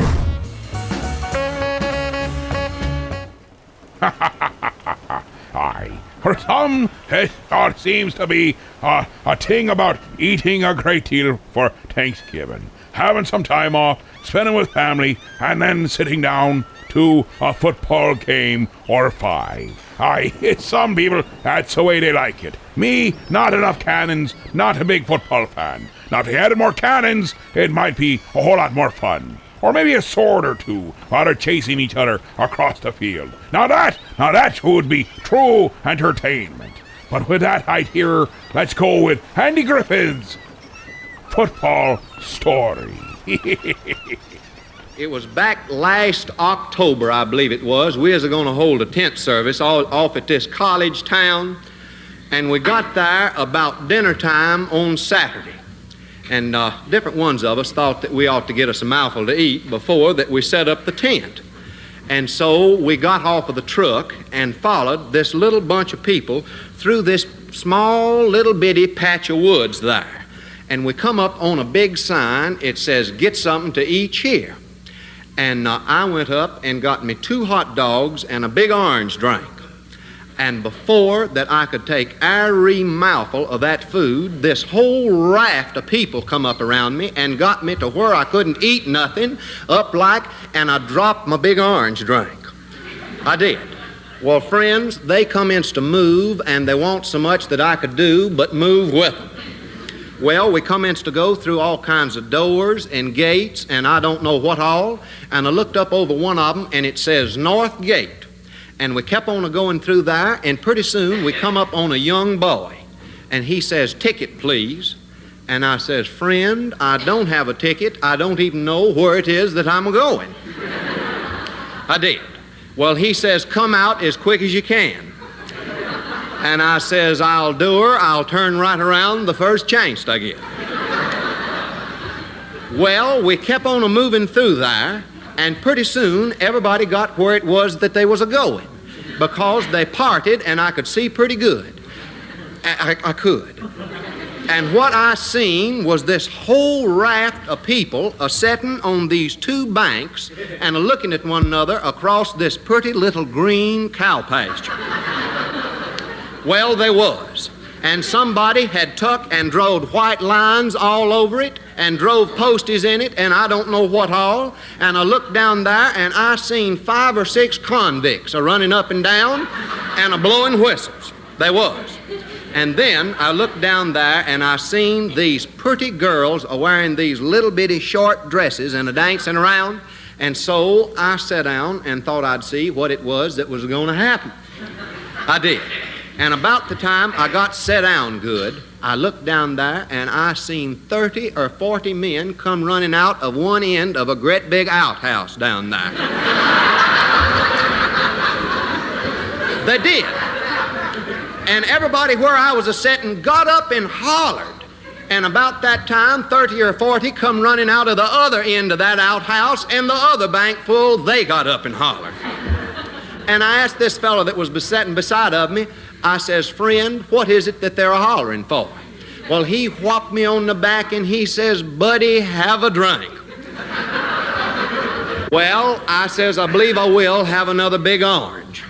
Aye. For some, it seems to be a thing about eating a great deal for Thanksgiving, having some time off, spending with family, and then sitting down to a football game or 5. Aye, it's some people, that's the way they like it. Me, not enough cannons, not a big football fan. Now, if they added more cannons, it might be a whole lot more fun. Or maybe a sword or two while they're chasing each other across the field. Now that would be true entertainment. But with that height here, let's go with Andy Griffin's football story. It was back last October, I believe it was. We was going to hold a tent service off at this college town, and we got there about dinner time on Saturday. And different ones of us thought that we ought to get us a mouthful to eat before that we set up the tent. And so we got off of the truck and followed this little bunch of people through this small little bitty patch of woods there. And we come up on a big sign. It says, "Get something to eat here." And I went up and got me 2 hot dogs and a big orange drink. And before that I could take every mouthful of that food, this whole raft of people come up around me and got me to where I couldn't eat nothing, and I dropped my big orange drink. I did. Well, friends, they commenced to move, and they want so much that I could do but move with them. Well, we commenced to go through all kinds of doors and gates, and I don't know what all, and I looked up over one of them, and it says North Gate. And we kept on going through there, and pretty soon we come up on a young boy. And he says, "Ticket, please." And I says, "Friend, I don't have a ticket. I don't even know where it is that I'm going." I did. Well, he says, "Come out as quick as you can." And I says, I'll do her. I'll turn right around the first chance I get. Well, we kept on moving through there, and pretty soon everybody got where it was that they was a-going, because they parted and I could see pretty good. I could. And what I seen was this whole raft of people a-setting on these two banks and a-looking at one another across this pretty little green cow pasture. Well, they was. And somebody had took and drove white lines all over it and drove posties in it and I don't know what all. And I looked down there and I seen 5 or 6 convicts a-running up and down and a-blowing whistles. They was. And then I looked down there and I seen these pretty girls a-wearing these little bitty short dresses and a-dancing around. And so I sat down and thought I'd see what it was that was going to happen. I did. And about the time I got set down good, I looked down there and I seen 30 or 40 men come running out of one end of a great big outhouse down there. They did. And everybody where I was a-setting got up and hollered. And about that time, 30 or 40 come running out of the other end of that outhouse, and the other bank full, they got up and hollered. And I asked this fellow that was sitting beside of me, I says, friend, what is it that they're hollering for? Well, he whopped me on the back and he says, buddy, have a drink. Well, I says, I believe I will have another big orange.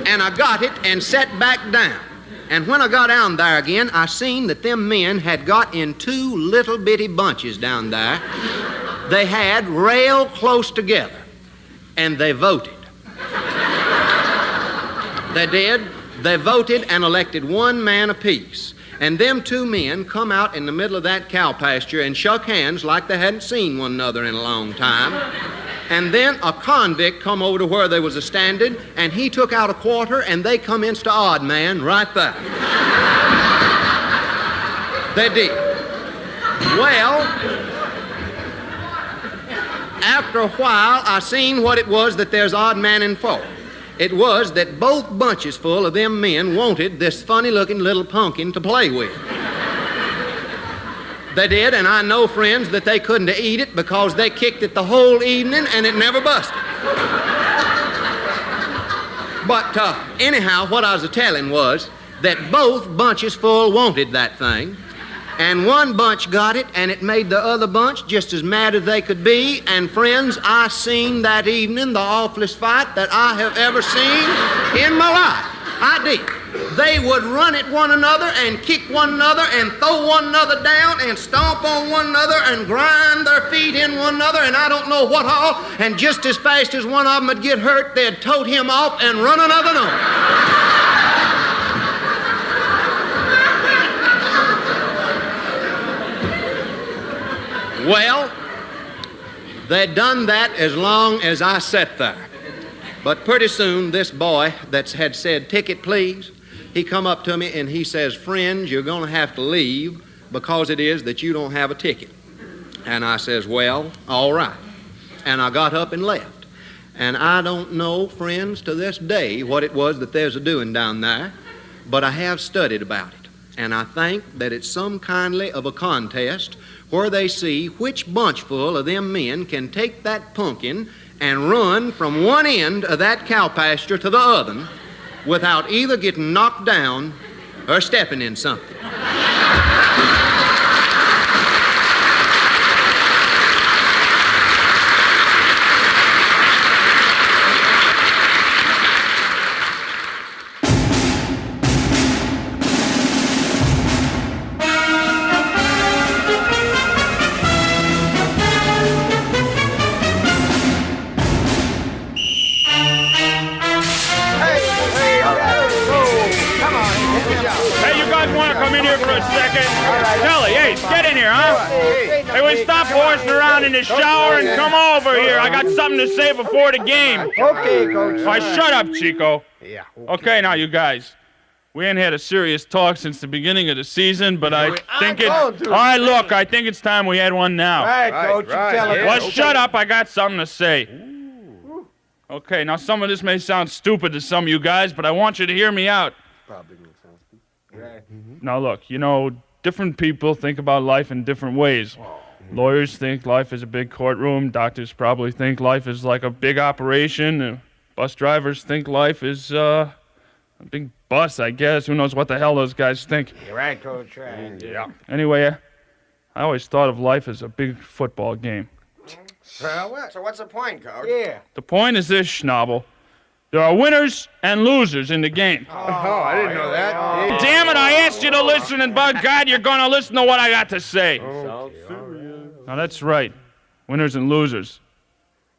And I got it and sat back down. And when I got down there again, I seen that them men had got in 2 little bitty bunches down there. They had rail close together. And they voted. They did. They voted and elected one man apiece. And them 2 men come out in the middle of that cow pasture and shook hands like they hadn't seen one another in a long time. And then a convict come over to where they was a-standing, and he took out a quarter, and they come insta odd man right there. They did. Well, after a while, I seen what it was that there's odd man in for. It was that both bunches full of them men wanted this funny-looking little pumpkin to play with. They did, and I know, friends, that they couldn't eat it because they kicked it the whole evening and it never busted. But anyhow, what I was a-telling was that both bunches full wanted that thing. And one bunch got it, and it made the other bunch just as mad as they could be. And friends, I seen that evening the awfulest fight that I have ever seen in my life. I did. They would run at one another and kick one another and throw one another down and stomp on one another and grind their feet in one another and I don't know what all. And just as fast as one of them would get hurt, they'd tote him off and run another one. Well, they'd done that as long as I sat there. But pretty soon, this boy that had said, ticket please, he come up to me and he says, friends, you're going to have to leave because it is that you don't have a ticket. And I says, well, all right. And I got up and left. And I don't know, friends, to this day what it was that there's a-doing down there, but I have studied about it. And I think that it's some kindly of a contest where they see which bunchful of them men can take that pumpkin and run from one end of that cow pasture to the other without either getting knocked down or stepping in something. In the shower and come over here. I got something to say before the game. Okay, Coach. All right, shut up, Chico. Yeah. Okay, now, you guys. We ain't had a serious talk since the beginning of the season, but I think it's... All right, look, I think it's time we had one now. Right, Coach. Well, shut up. I got something to say. Okay, now some of this may sound stupid to some of you guys, but I want you to hear me out. Probably gonna sound stupid. Right. Now look, different people think about life in different ways. Lawyers think life is a big courtroom. Doctors probably think life is like a big operation. Bus drivers think life is a big bus, I guess. Who knows what the hell those guys think? You're right, Coach. Right. Yeah. Anyway, I always thought of life as a big football game. So what's the point, Coach? Yeah. The point is this, Schnabel. There are winners and losers in the game. Oh, I didn't know that. Yeah. Damn it, I asked you to listen, and by God, you're going to listen to what I got to say. Now, that's right. Winners and losers.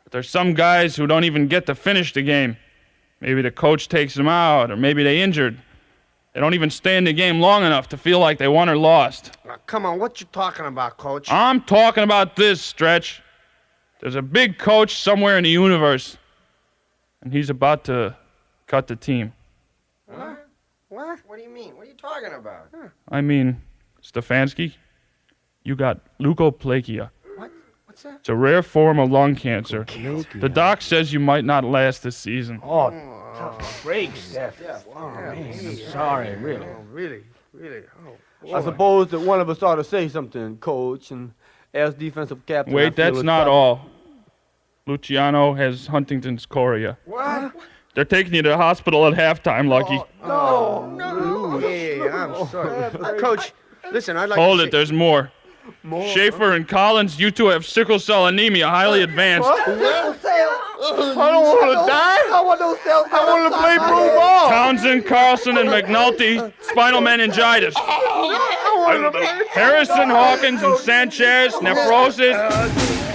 But there's some guys who don't even get to finish the game. Maybe the coach takes them out, or maybe they injured. They don't even stay in the game long enough to feel like they won or lost. Come on, what you talking about, Coach? I'm talking about this, Stretch. There's a big coach somewhere in the universe, and he's about to cut the team. What? What? What do you mean? What are you talking about? I mean, Stefanski, you got leukoplegia. What? What's that? It's a rare form of lung cancer. The doc says you might not last this season. Oh, breaks, Steph. Oh, man, I'm sorry, really. Oh, really? Oh, I suppose that one of us ought to say something, Coach, and as defensive captain. Wait, that's not all. Luciano has Huntington's chorea. What? They're taking you to the hospital at halftime, Lucky. No. Yeah, I'm sorry. Coach, listen, I'd like Hold to it, there's more. Schaefer and Collins, you two have sickle cell anemia, highly advanced. I don't want to die. I want those cells. I want to play blue ball. Townsend, Carlson, and McNulty, spinal meningitis. Harrison, Hawkins, and Sanchez, nephrosis.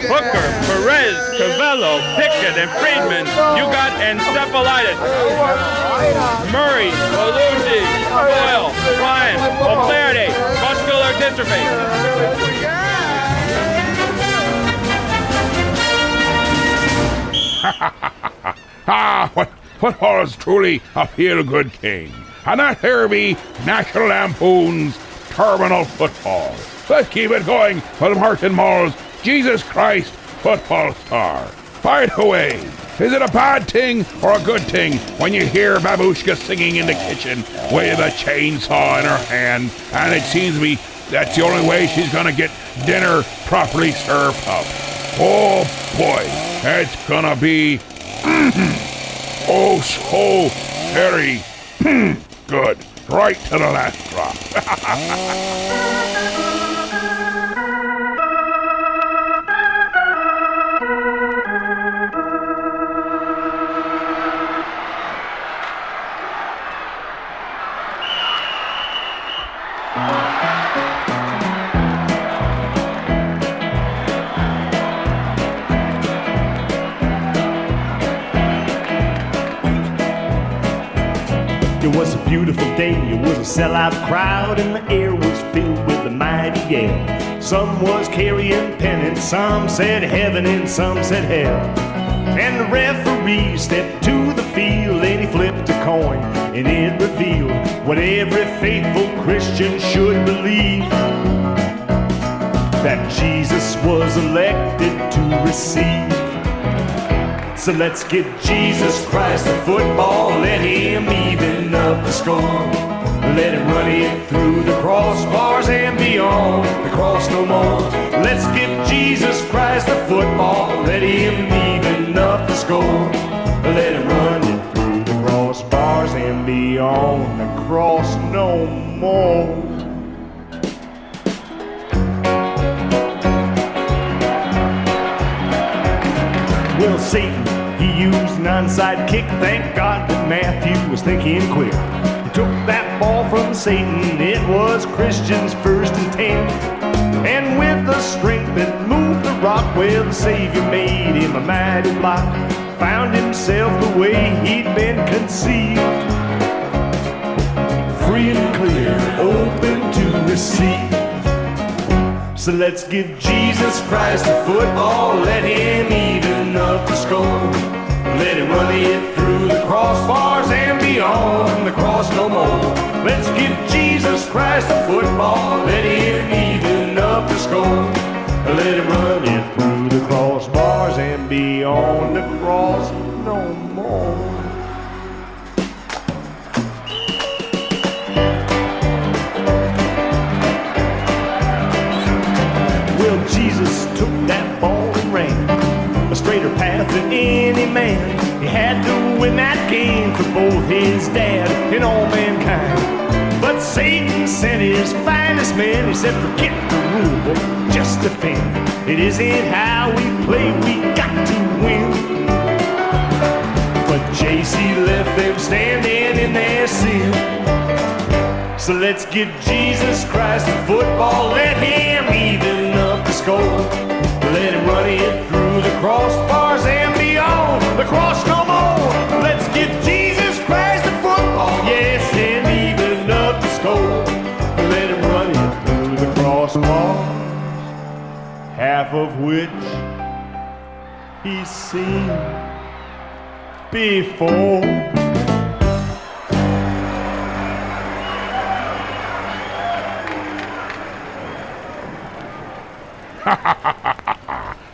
Hooker, Perez, Cavello, Pickett, and Friedman, you got encephalitis. Murray, Maluzzi, Boyle, Ryan, O'Flaherty, muscular dystrophy. Football is truly a feel-good game. And that here be National Lampoon's Terminal Football. Let's keep it going with Martin Mull's Jesus Christ Football Star. By the way, is it a bad thing or a good thing when you hear Babushka singing in the kitchen with a chainsaw in her hand, and it seems to me that's the only way she's gonna get dinner properly served up? Oh boy, it's gonna be oh so very good, right to the last drop. It was a beautiful day, it was a sellout crowd, and the air was filled with a mighty yell. Some was carrying pennants, some said heaven, and some said hell. And the referee stepped to the field, and he flipped a coin, and it revealed what every faithful Christian should believe: that Jesus was elected to receive. So let's give Jesus Christ a football, let him even up the score. Let him run it through the crossbars and beyond the cross no more. Let's give Jesus Christ a football, let him even up the score. Let him run it through the crossbars and beyond the cross no more. Well, Satan, he used an onside kick. Thank God that Matthew was thinking quick. He took that ball from Satan. It was Christian's first and 10. And with the strength that moved the rock, well, the Savior made him a mighty block. Found himself the way he'd been conceived, free and clear, open to receive. So let's give Jesus Christ a football, let him even up the score. Let him run it through the crossbars and beyond the cross no more. Let's give Jesus Christ a football, let him even up the score. Let him run it through the crossbars and and beyond the cross no more. Well, Jesus took that ball and ran a straighter path than any man. He had to win that game for both his dad and all mankind. But Satan sent his finest men. He said, forget the rule book, just defend. It isn't how we play, we got to win. But JC left them standing in their sin. So let's give Jesus Christ the football, let him even up the score. Let him run it through the crossbars and beyond the cross no more. Let's give Jesus Christ the football, yes, and even up the score. Let him run it through the crossbars, half of which he's seen before.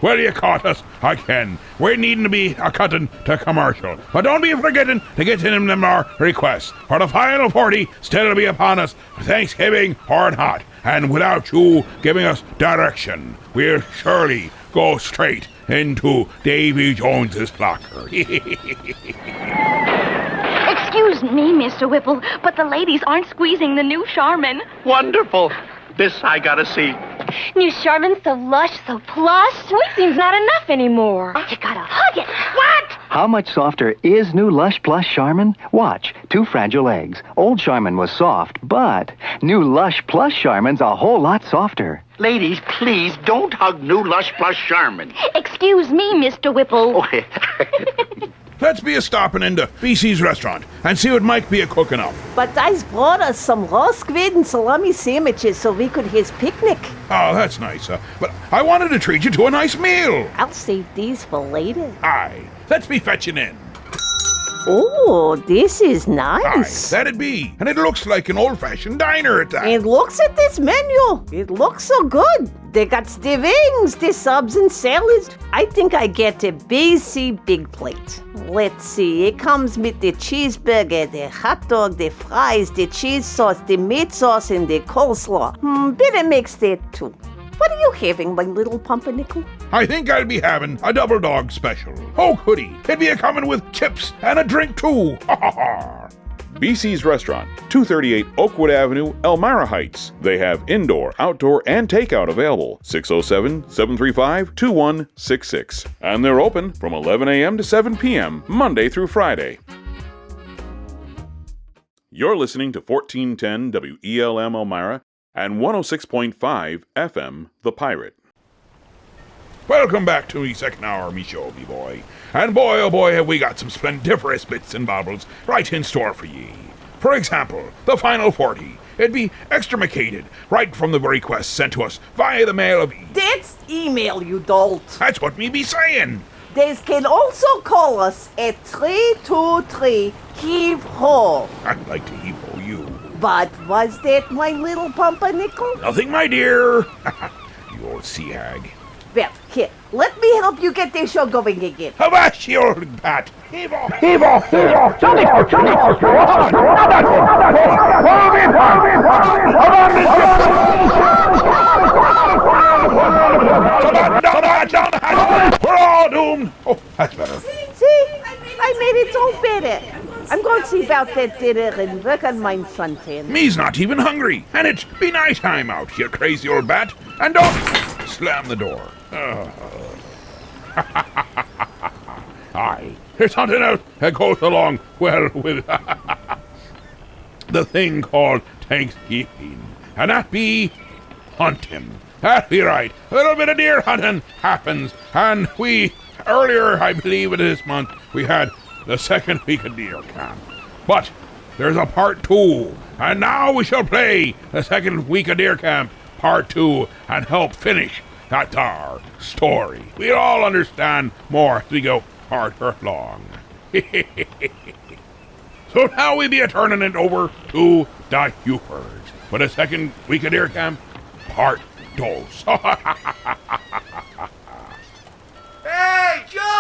Well, you caught us again. We're needing to be a-cutting to commercial. But don't be forgetting to get in them our requests. For the final 40 still to be upon us, Thanksgiving or not. And without you giving us direction, we'll surely go straight into Davy Jones's locker. Excuse me, Mr. Whipple, but the ladies aren't squeezing the new Charmin. Wonderful. This I gotta see. New Charmin's so lush, so plush. Squeezing's not enough anymore. You gotta hug it. What? How much softer is new Lush Plush Charmin? Watch, 2 fragile eggs. Old Charmin was soft, but new Lush Plush Charmin's a whole lot softer. Ladies, please don't hug new Lush Plush Charmin. Excuse me, Mr. Whipple. Let's be a-stopping into BC's restaurant and see what Mike be a-cooking up. But I's brought us some raw squid and salami sandwiches so we could his picnic. Oh, that's nice. But I wanted to treat you to a nice meal. I'll save these for later. Aye, let's be fetching in. Oh, this is nice. Aye, that'd be. And it looks like an old-fashioned diner at that. And looks at this menu. It looks so good. They got the wings, the subs and salads. I think I get a BC big plate. Let's see, it comes with the cheeseburger, the hot dog, the fries, the cheese sauce, the meat sauce, and the coleslaw. Better mix that too. What are you having, my little pumpernickel? I think I'll be having a double dog special. Oh, goody. It'd be a-coming with chips and a drink too. Ha ha ha. BC's Restaurant, 238 Oakwood Avenue, Elmira Heights. They have indoor, outdoor, and takeout available. 607-735-2166. And they're open from 11 a.m. to 7 p.m., Monday through Friday. You're listening to 1410 WELM Elmira and 106.5 FM The Pirate. Welcome back to me second hour, me show, me boy. And boy, oh boy, have we got some splendiferous bits and baubles right in store for ye. For example, the final 40. It'd be extremicated right from the request sent to us via the mail of... That's email, you dolt. That's what me be saying. They can also call us at 323-HEAVE-HO. I'd like to heave-ho you. But was that my little pumpernickel? Nothing, my dear. You old sea hag. Well, here, let me help you get this show going again. Avast, you old bat. Heave-ho! Heave-ho! Heave-ho! Johnny! Johnny! We're all doomed. Oh, that's better. See? I made it so better. I'm going to see about that dinner and work on my suntan. Me's not even hungry, and it's be night time out, you crazy old bat. And don't slam the door. Aye, there's something else that goes along well with the thing called Thanksgiving, and that be hunting. That'd be right. A little bit of deer hunting happens, and earlier, I believe in this month, we had the second week of deer camp. But there's a part 2, and now we shall play the second week of deer camp part 2 and help finish that there story. We'll all understand more as we go farther along. So now we be turning it over to the Hufers for the second week of deer camp part 2. Hey, Joe!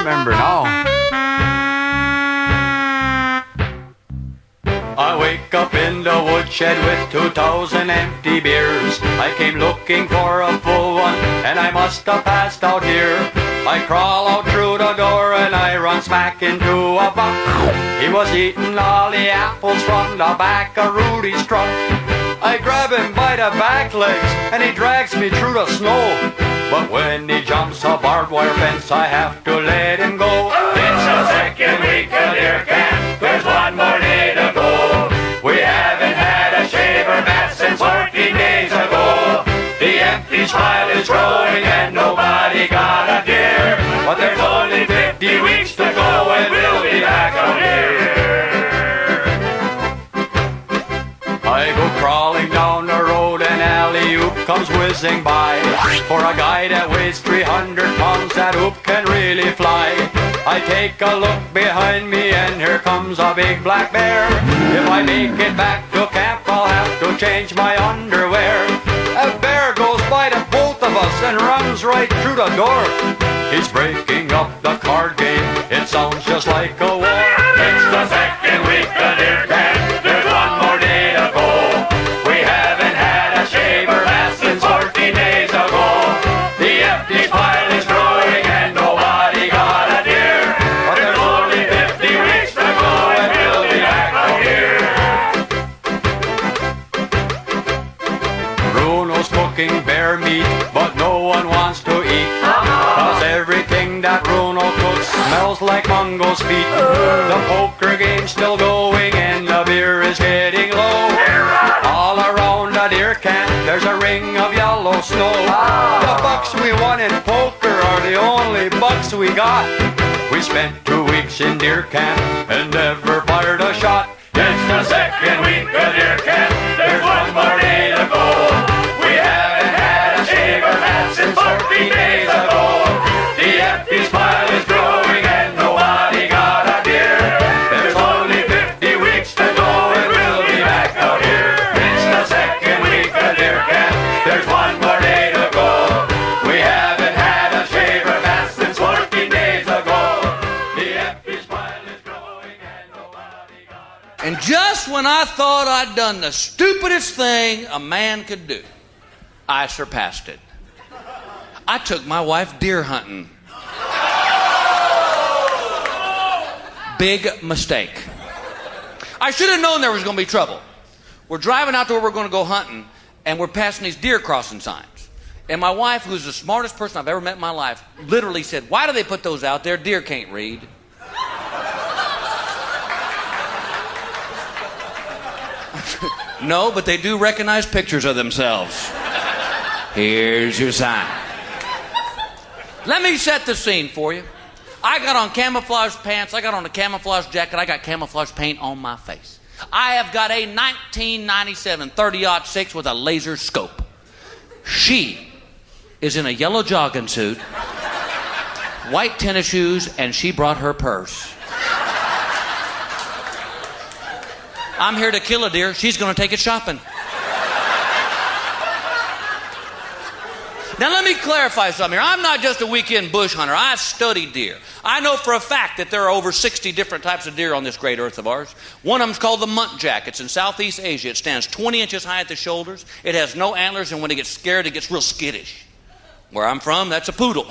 remember now. I wake up in the woodshed with 2,000 empty beers. I came looking for a full one, and I must have passed out here. I crawl out through the door and I run smack into a buck. He was eating all the apples from the back of Rudy's truck. I grab him by the back legs and he drags me through the snow. But when he jumps a barbed wire fence, I have to let him go. It's the second week of deer camp, there's one more day to go. We haven't had a shaver bath since 14 days ago. The empty smile is growing and nobody got a deer. But there's only 50 weeks to go and we'll be back out here. I go crawling down the road and alley-oop comes whizzing by. For a guy that weighs 300 pounds, that oop can really fly. I take a look behind me and here comes a big black bear. If I make it back to camp, I'll have to change my underwear. A bear goes by the both of us and runs right through the door. He's breaking up the card game, it sounds just like a war. It's the second week of deer camp, there's one more day to go. We haven't had a shaver bath since 14 days ago. The empty pile is growing and nobody got a deer. But there's only 50 weeks to go and we'll be back out here. Bruno's cooking bear meat, but no one wants to eat. Cause everything that Bruno cooks smells like Mungo's feet. The poker game's still going and the beer is getting low. All around the deer camp there's a ring of yellow snow. The bucks we won in poker are the only bucks we got. We spent 2 weeks in deer camp and never fired a shot. It's the second week of deer camp, there's one more day to go. We haven't had a shaver bath since 14 days ago. The empty smile is growing and nobody got a deer. There's only 50 weeks to go and we'll be back out here. It's the second week of deer camp, there's one more day to go. We haven't had a shaver bath since 14 days ago. The empty smile is growing and nobody got a deer. And just when I thought I'd done the stupidest thing a man could do, I surpassed it. I took my wife deer hunting. Big mistake. I should have known there was going to be trouble. We're driving out to where we're going to go hunting, and we're passing these deer crossing signs. And my wife, who's the smartest person I've ever met in my life, literally said, "Why do they put those out there? Deer can't read." No, but they do recognize pictures of themselves. Here's your sign. Let me set the scene for you. I got on camouflage pants, I got on a camouflage jacket, I got camouflage paint on my face. I have got a 1997 30-06 with a laser scope. She is in a yellow jogging suit, white tennis shoes, and she brought her purse. I'm here to kill a deer, she's gonna take it shopping. Now let me clarify something here. I'm not just a weekend bush hunter. I study deer. I know for a fact that there are over 60 different types of deer on this great earth of ours. One of them's called the muntjac. It's in Southeast Asia. It stands 20 inches high at the shoulders. It has no antlers, and when it gets scared, it gets real skittish. Where I'm from, that's a poodle.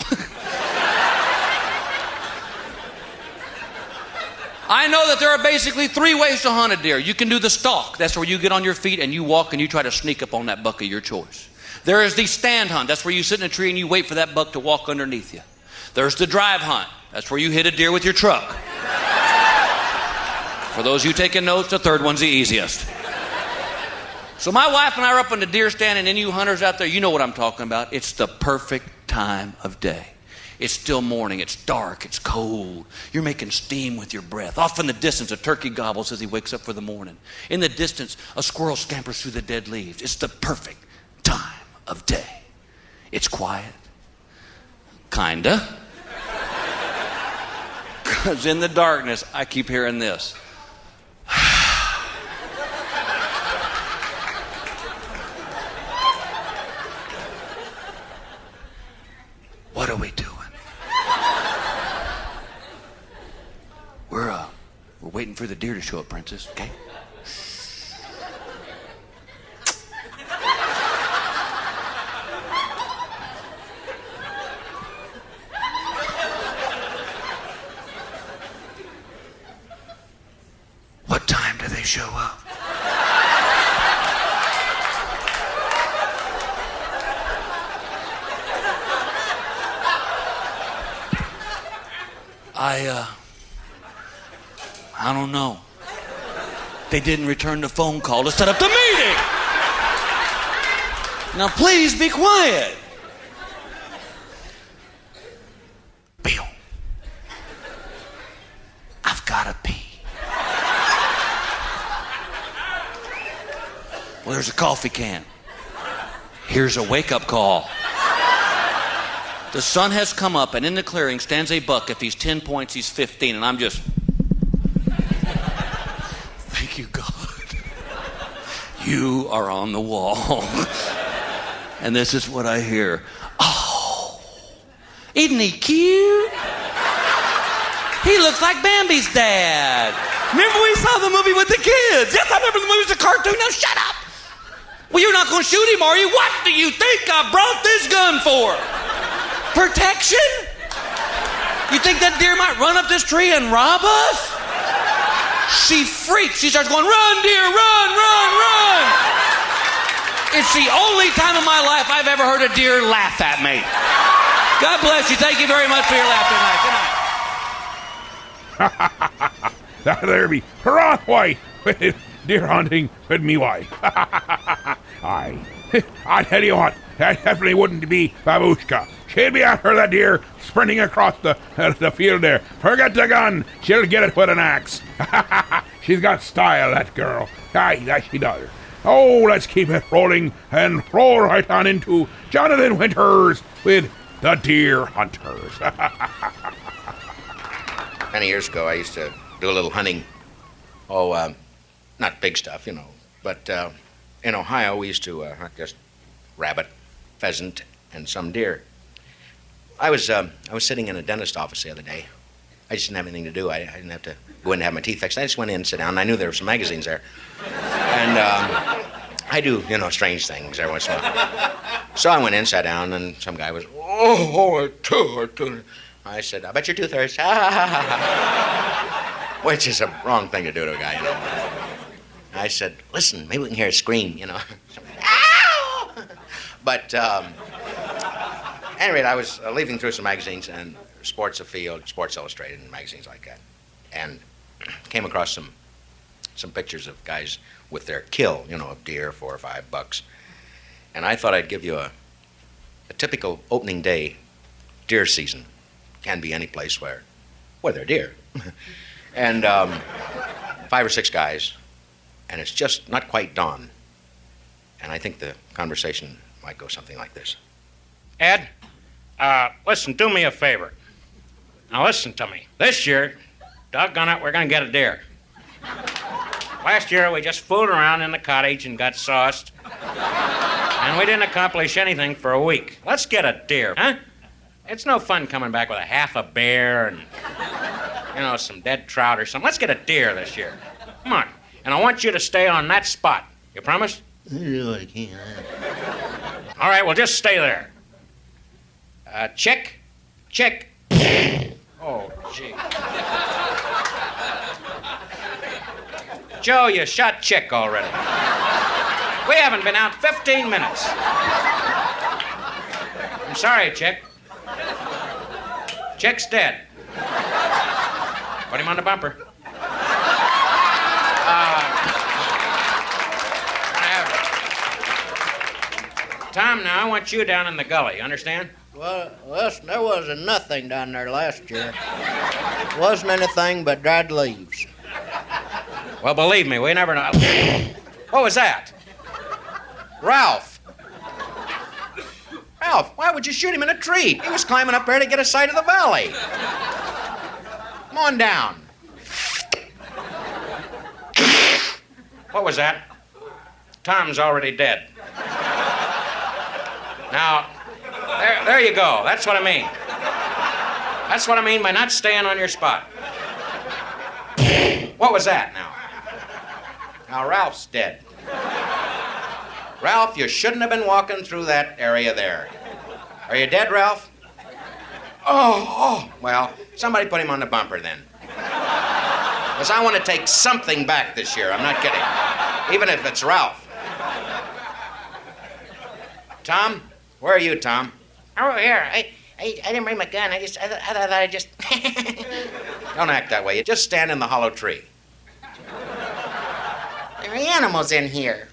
I know that there are basically 3 ways to hunt a deer. You can do the stalk. That's where you get on your feet and you walk and you try to sneak up on that buck of your choice. There is the stand hunt. That's where you sit in a tree and you wait for that buck to walk underneath you. There's the drive hunt. That's where you hit a deer with your truck. For those of you taking notes, the third one's the easiest. So my wife and I are up on the deer stand, and any of you hunters out there, you know what I'm talking about. It's the perfect time of day. It's still morning, it's dark, it's cold. You're making steam with your breath. Off in the distance, a turkey gobbles as he wakes up for the morning. In the distance, a squirrel scampers through the dead leaves. It's the perfect time of day. It's quiet. Kinda. Because in the darkness, I keep hearing this. What are we doing? waiting for the deer to show up, Princess, okay? What time do they show up? I don't know. They didn't return the phone call to set up the meeting. Now please be quiet. Bill, I've gotta pee. Well, there's a coffee can. Here's a wake-up call. The sun has come up, and in the clearing stands a buck. If he's 10 points, he's 15, and I'm just... Thank you, God. You are on the wall. And this is what I hear. Oh, isn't he cute? He looks like Bambi's dad. Remember we saw the movie with the kids? Yes, I remember the movie was a cartoon. Now shut up. Well, you're not going to shoot him, are you? What do you think I brought this gun for? Protection? You think that deer might run up this tree and rob us? She freaks. She starts going, run, deer, run, run, run. It's the only time in my life I've ever heard a deer laugh at me. God bless you. Thank you very much for your laughter tonight. Good night. There be Ron White with deer hunting with me wife. I tell you what, that definitely wouldn't be Babushka. She'd be after that deer sprinting across the field there. Forget the gun. She'll get it with an axe. She's got style, that girl. Aye, that she does. Oh, let's keep it rolling and roll right on into Jonathan Winters with the Deer Hunters. Many years ago, I used to do a little hunting. Not big stuff, but in Ohio, we used to hunt just rabbit, pheasant, and some deer. I was sitting in a dentist office the other day. I just didn't have anything to do. I didn't have to go in and have my teeth fixed. I just went in and sit down, and I knew there were some magazines there. And I do, strange things every once in a while. So I went in, sat down, and some guy was, I said, I bet your tooth hurts. Which is a wrong thing to do to a guy, I said, listen, maybe we can hear a scream, Ow! But, anyway, I was leafing through some magazines, and Sports Afield, Sports Illustrated, and magazines like that, and came across some pictures of guys with their kill, of deer, 4 or 5 bucks. And I thought I'd give you a typical opening day deer season. Can be any place where there are deer. And 5 or 6 guys, and it's just not quite dawn. And I think the conversation might go something like this. Ed, listen, do me a favor. Now listen to me. This year, doggone it, we're gonna get a deer. Last year, we just fooled around in the cottage and got sauced. And we didn't accomplish anything for a week. Let's get a deer, huh? It's no fun coming back with a half a bear and, some dead trout or something. Let's get a deer this year. Come on. And I want you to stay on that spot. You promise? I can't. All right, well, just stay there. Chick. Oh, gee. Joe, you shot Chick already. We haven't been out 15 minutes. I'm sorry, Chick. Chick's dead. Put him on the bumper. Tom, now, I want you down in the gully, you understand? Well, listen, there wasn't nothing down there last year. Wasn't anything but dried leaves. Well, believe me, we never know. What was that? Ralph. Ralph, why would you shoot him in a tree? He was climbing up there to get a sight of the valley. Come on down. What was that? Tom's already dead. Now, there you go. That's what I mean. That's what I mean by not staying on your spot. What was that now? Now, Ralph's dead. Ralph, you shouldn't have been walking through that area there. Are you dead, Ralph? Oh, well, somebody put him on the bumper then. Because I want to take something back this year. I'm not kidding. Even if it's Ralph. Tom? Where are you, Tom? Oh, here. I didn't bring my gun. I thought I just... Don't act that way. You just stand in the hollow tree. There are animals in here.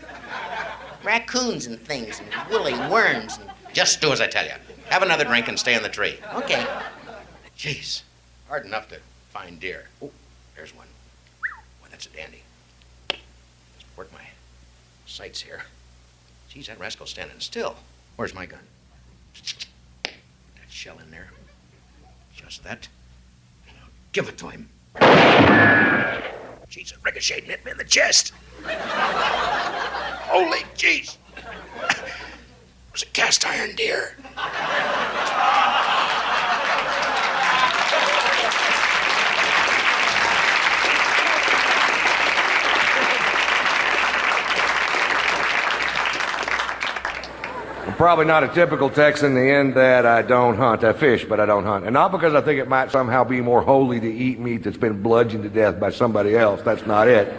Raccoons and things, and woolly worms. And... Just do as I tell you. Have another drink and stay in the tree. Okay. Jeez. Hard enough to find deer. Oh, there's one. Boy, that's a dandy. Just work my sights here. Geez, that rascal's standing still. Where's my gun? That shell in there. Just that. Give it to him. Jeez, it ricocheted and hit me in the chest. Holy jeez. It was a cast iron deer. I'm probably not a typical Texan in that I don't hunt. I fish, but I don't hunt. And not because I think it might somehow be more holy to eat meat that's been bludgeoned to death by somebody else. That's not it.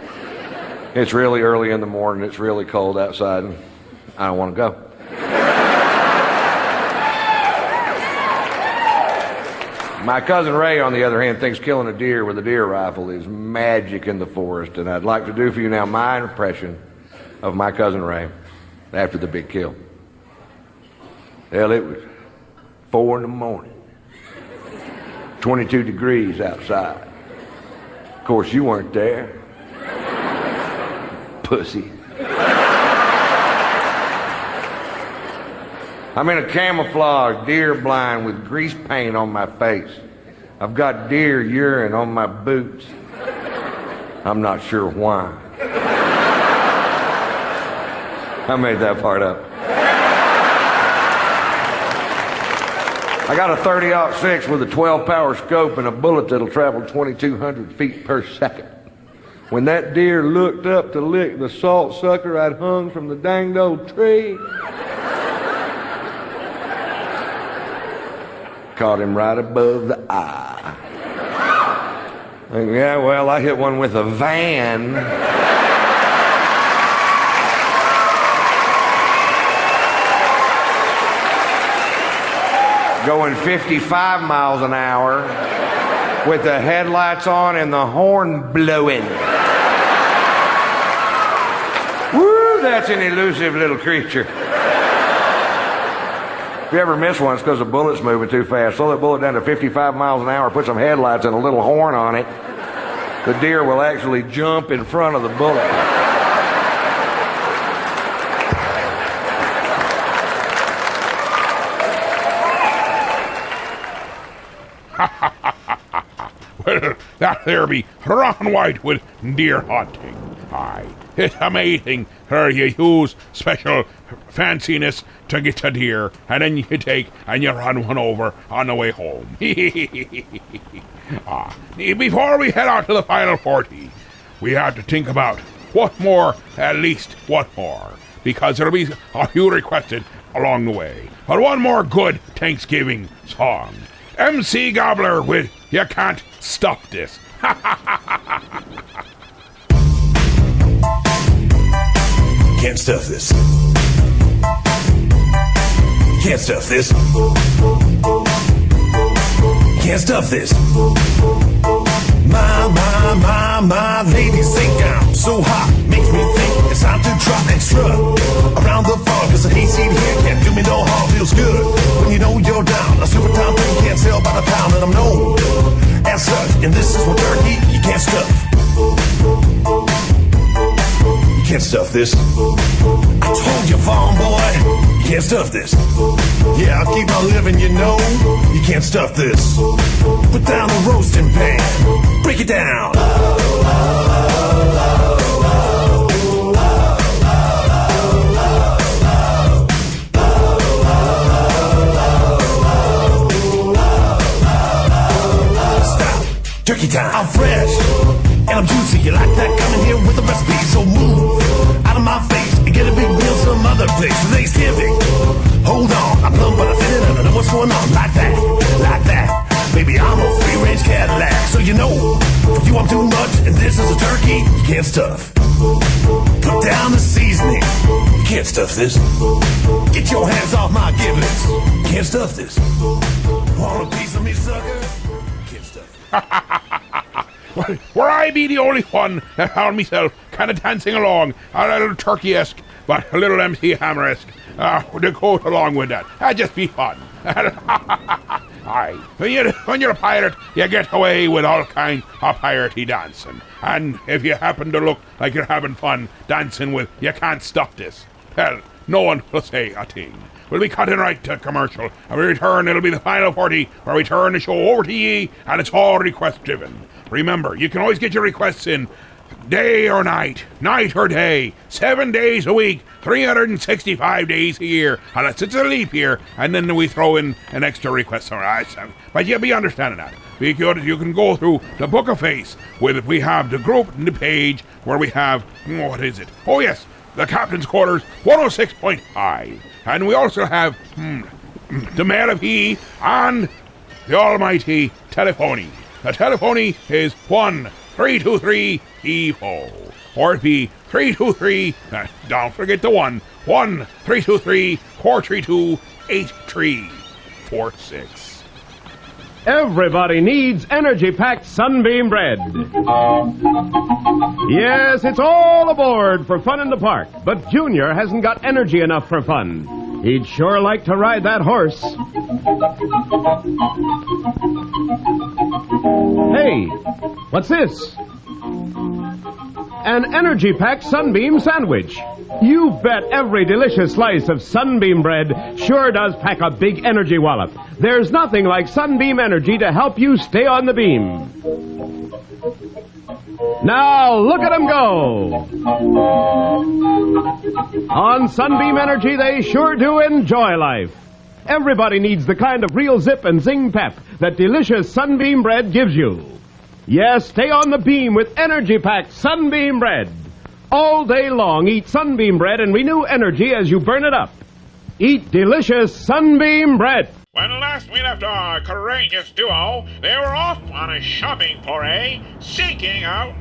It's really early in the morning. It's really cold outside, and I don't want to go. My cousin Ray, on the other hand, thinks killing a deer with a deer rifle is magic in the forest, and I'd like to do for you now my impression of my cousin Ray after the big kill. Hell, it was 4 in the morning, 22 degrees outside. Of course, you weren't there. Pussy. I'm in a camouflage deer blind with grease paint on my face. I've got deer urine on my boots. I'm not sure why. I made that part up. I got a 30-06 with a 12-power scope and a bullet that'll travel 2,200 feet per second. When that deer looked up to lick the salt sucker I'd hung from the danged old tree, caught him right above the eye. Yeah, well, I hit one with a van. Going 55 miles an hour with the headlights on and the horn blowing. Woo, that's an elusive little creature. If you ever miss one, it's because the bullet's moving too fast. Slow that bullet down to 55 miles an hour, put some headlights and a little horn on it. The deer will actually jump in front of the bullet. Well, that there be Ron White with deer hunting. Aye, it's amazing how you use special fanciness to get a deer, and then you take and you run one over on the way home. Before we head out to the final 40, we have to think about what more, at least what more, because there'll be a few requested along the way. But one more good Thanksgiving song. MC Gobbler with You Can't Stop This. Can't stuff this. Can't stuff this. Can't stuff this. My ladies think I'm so hot. Makes me think it's time to drop and strut around the farm, cause the hayseed here can't do me no harm. Feels good when you know you're down. A super time thing can't sell by the pound, and I'm known as such. And this is what turkey you can't stuff. You can't stuff this. I told you, farm boy, you can't stuff this. Yeah, I'll keep on living, you know. You can't stuff this. Put down the roasting pan. Break it down. Stop. Turkey time. I'm fresh. and I'm juicy. You like that? Coming here with a recipe. So move out of my face and get a big meal some other place for Thanksgiving. Hold on, I'm plump but I fit it. I don't know what's going on. Like that, like that. Baby, I'm a free-range Cadillac. So you know, if you want too much and this is a turkey, you can't stuff. Put down the seasoning. You can't stuff this. Get your hands off my giblets. You can't stuff this. Want a piece of me, sucker? Can't stuff it. Where I be the only one that found myself kind of dancing along, a little turkey-esque, but a little MC Hammer-esque, to go along with that. That'd just be fun. Aye. When you're a pirate, you get away with all kinds of piratey dancing. And if you happen to look like you're having fun dancing with You Can't Stuff This, well, no one will say a thing. We'll be cutting right to commercial, and we return, it'll be the final 40, where we turn the show over to ye, and it's all request-driven. Remember, you can always get your requests in day or night or day, 7 days a week, 365 days a year, unless it's a leap year, and then we throw in an extra request. But you'll be understanding that. Because you can go through the Book of Face, we have the group and the page where we have, what is it? Oh yes, the Captain's Quarters 106.5. And we also have the Mayor of He and the Almighty Telephony. The telephony is 1-323-EVO. Or it'd be 323, don't forget the 1-323-432-8346. Everybody needs energy-packed Sunbeam bread. Yes, it's all aboard for fun in the park, but Junior hasn't got energy enough for fun. He'd sure like to ride that horse. Hey, what's this? An energy-packed Sunbeam sandwich. You bet every delicious slice of Sunbeam bread sure does pack a big energy wallop. There's nothing like Sunbeam Energy to help you stay on the beam. Now, look at them go. On Sunbeam Energy, they sure do enjoy life. Everybody needs the kind of real zip and zing pep that delicious Sunbeam bread gives you. Yes, stay on the beam with energy-packed Sunbeam bread. All day long, eat Sunbeam bread and renew energy as you burn it up. Eat delicious Sunbeam bread. When last we left our courageous duo, they were off on a shopping foray, seeking out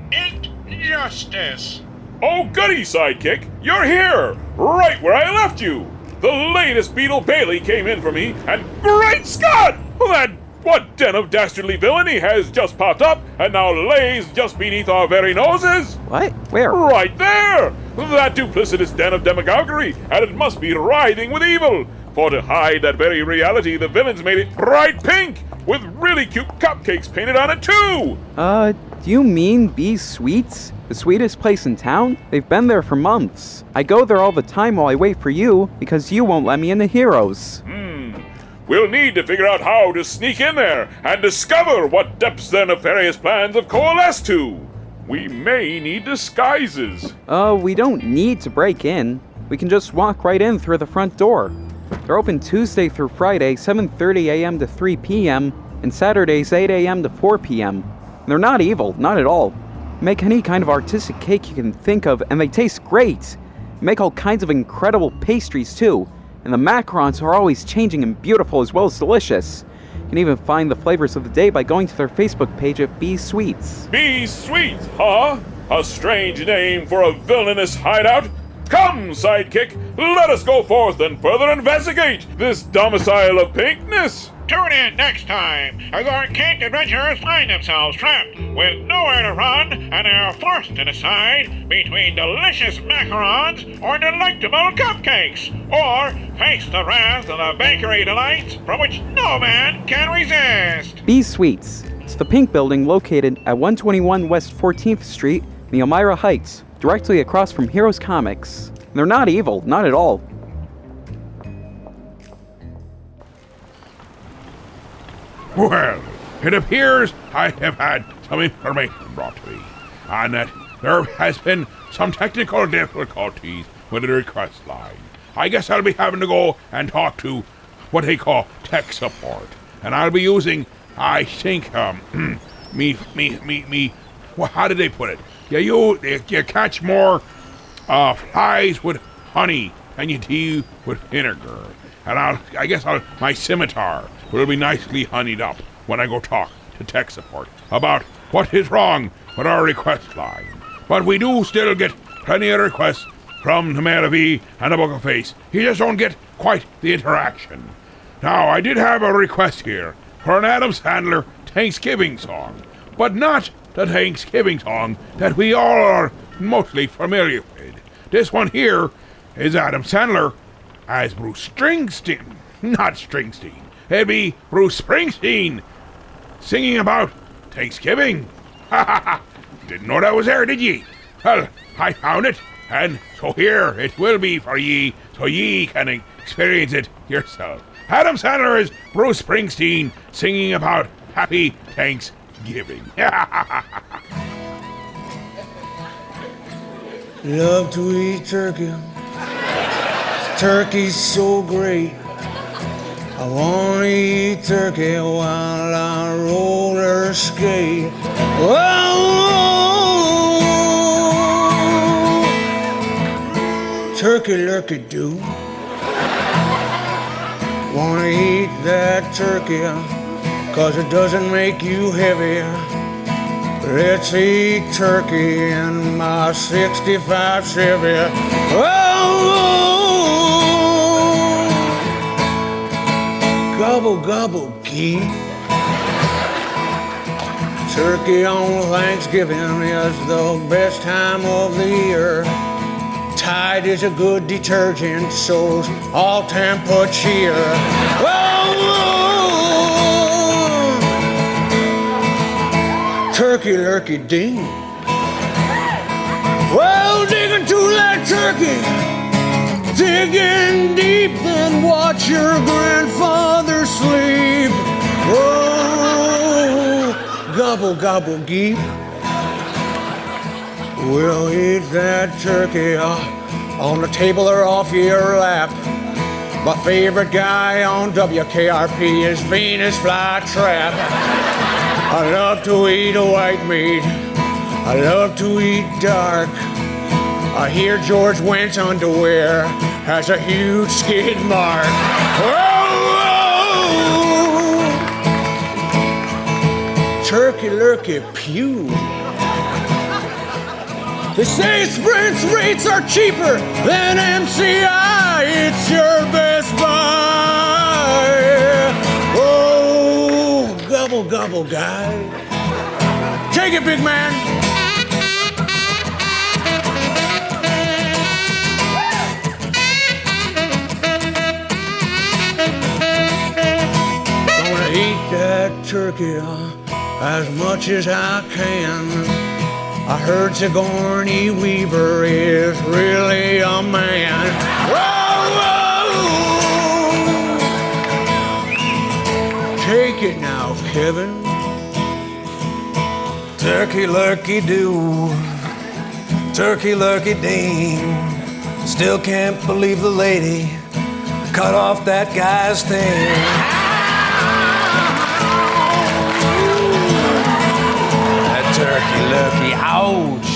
injustice. Oh, goody, Sidekick! You're here! Right where I left you! The latest Beetle Bailey came in for me, and great Scott! What den of dastardly villainy has just popped up and now lays just beneath our very noses? What? Where? Right there! That duplicitous den of demagoguery, and it must be writhing with evil. For to hide that very reality, the villains made it bright pink, with really cute cupcakes painted on it too! Do you mean Bee Sweets? The sweetest place in town? They've been there for months. I go there all the time while I wait for you, because you won't let me in the Heroes. We'll need to figure out how to sneak in there and discover what depths their nefarious plans have coalesced to. We may need disguises. We don't need to break in. We can just walk right in through the front door. They're open Tuesday through Friday, 7:30 a.m. to 3 p.m., and Saturdays, 8 a.m. to 4 p.m. They're not evil, not at all. Make any kind of artistic cake you can think of, and they taste great. Make all kinds of incredible pastries, too. And the macarons are always changing and beautiful as well as delicious. You can even find the flavors of the day by going to their Facebook page at Bee Sweets. Bee Sweets, huh? A strange name for a villainous hideout? Come, Sidekick, let us go forth and further investigate this domicile of pinkness. Tune in next time as our caked adventurers find themselves trapped with nowhere to run and are forced to decide between delicious macarons or delectable cupcakes, or face the wrath of the bakery delights from which no man can resist. Bee Sweets. It's the pink building located at 121 West 14th Street in the Elmira Heights, directly across from Heroes Comics. And they're not evil, not at all. Well, it appears I have had some information brought to me, and that there has been some technical difficulties with the request line. I guess I'll be having to go and talk to what they call tech support, and I'll be using, I think, me well, how did they put it? You catch more flies with honey than you do with vinegar. And I guess my scimitar will be nicely honeyed up when I go talk to tech support about what is wrong with our request line. But we do still get plenty of requests from the Man of E and the Book of Face. You just don't get quite the interaction. Now, I did have a request here for an Adam Sandler Thanksgiving song, but not the Thanksgiving song that we all are mostly familiar with. This one here is Adam Sandler as Bruce Springsteen. Not Springsteen. It'd be Bruce Springsteen singing about Thanksgiving. Ha ha ha! Didn't know that was there, did ye? Well, I found it, and so here it will be for ye, so ye can experience it yourself. Adam Sandler is Bruce Springsteen singing about Happy Thanksgiving. Love to eat turkey. Turkey's so great. I wanna eat turkey while I roller skate. Oh, turkey lurkey do. Wanna eat that turkey, 'cause it doesn't make you heavy. Let's eat turkey in my 65 Chevy. Oh, gobble, gobble, geek. Turkey on Thanksgiving is the best time of the year. Tide is a good detergent, so's all temper cheer. Turkey lurkey ding. Well, digging to that turkey, digging deep, then watch your grandfather sleep. Oh, gobble, gobble, geep. We'll eat that turkey on the table or off your lap. My favorite guy on WKRP is Venus Flytrap. I love to eat a white meat. I love to eat dark. I hear George Wentz underwear has a huge skid mark. Oh, turkey lurkey pew. They say Sprint's rates are cheaper than MCI. It's your best buy. Oh, gobble, gobble, guy. Take it, big man. Gonna eat that turkey as much as I can. I heard Sigourney Weaver is really a man. Whoa, whoa. Take it now, Kevin. Turkey lurkey do, turkey lurkey ding. Still can't believe the lady cut off that guy's thing. Turkey lurkey, ouch.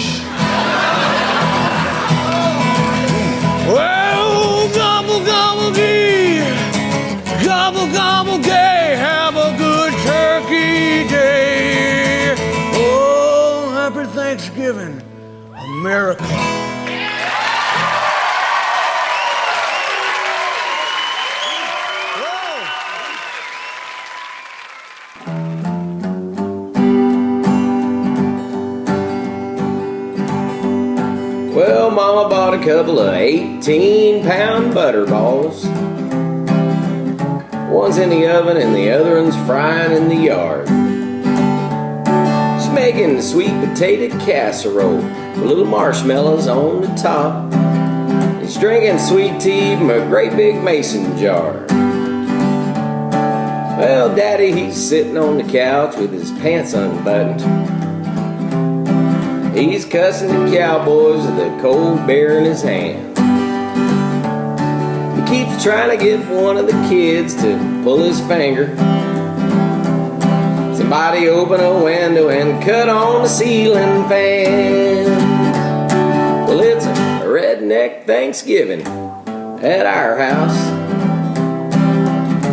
Well, gobble, gobble, gee. Gobble, gobble, gay. Have a good turkey day. Oh, happy Thanksgiving, America. Well, Mama bought a couple of 18-pound butter balls. One's in the oven and the other one's frying in the yard. She's making sweet potato casserole with little marshmallows on the top. She's drinking sweet tea from a great big mason jar. Well, Daddy, he's sitting on the couch with his pants unbuttoned. He's cussing the Cowboys with a cold beer in his hand. He keeps trying to get one of the kids to pull his finger. So Somebody open a window and cut on the ceiling fan. Well, it's a redneck Thanksgiving at our house.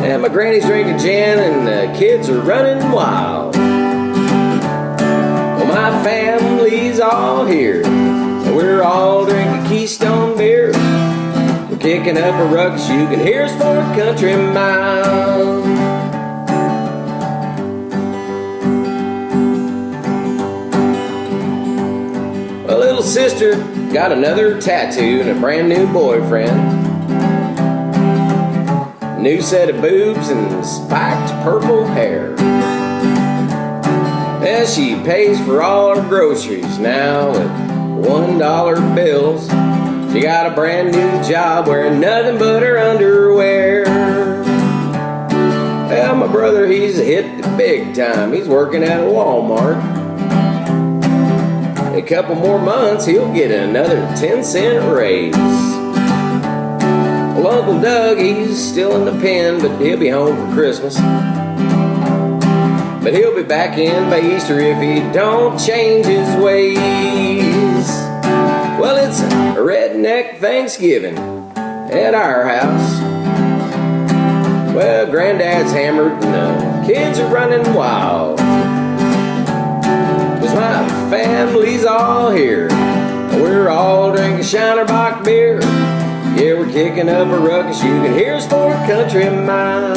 And my granny's drinking gin and the kids are running wild. Well, my family's all here, and we're all drinking Keystone beer. We're kicking up a ruckus, you can hear us for a country mile. My little sister got another tattoo and a brand new boyfriend. New set of boobs and spiked purple hair. And she pays for all her groceries now with $1 bills. She got a brand new job wearing nothing but her underwear. Well, my brother, he's hit the big time. He's working at a Walmart. In a couple more months, he'll get another 10-cent raise. Well, Uncle Doug, he's still in the pen, but he'll be home for Christmas. But he'll be back in by Easter if he don't change his ways. Well, it's a redneck Thanksgiving at our house. Well, Granddad's hammered and the kids are running wild. 'Cause my family's all here, and we're all drinking Shiner Bock beer. Yeah, we're kicking up a ruckus, you can hear us for a country mile.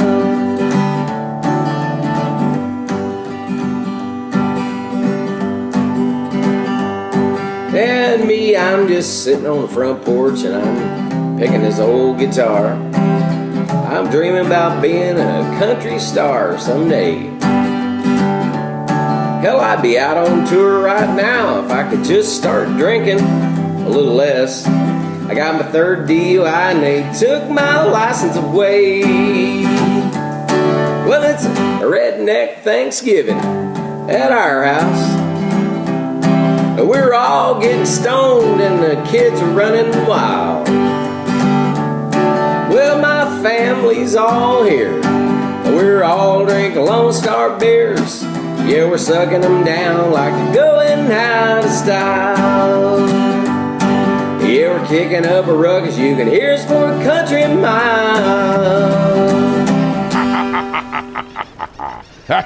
And me, I'm just sitting on the front porch and I'm picking this old guitar. I'm dreaming about being a country star someday. Hell, I'd be out on tour right now if I could just start drinking a little less. I got my third DUI and they took my license away. Well, it's a redneck Thanksgiving at our house. We're all getting stoned and the kids are running wild. Well, my family's all here, and we're all drinking Lone Star beers. Yeah, we're sucking them down like they're going out of style. Yeah, we're kicking up a ruckus, you can hear us for a country mile.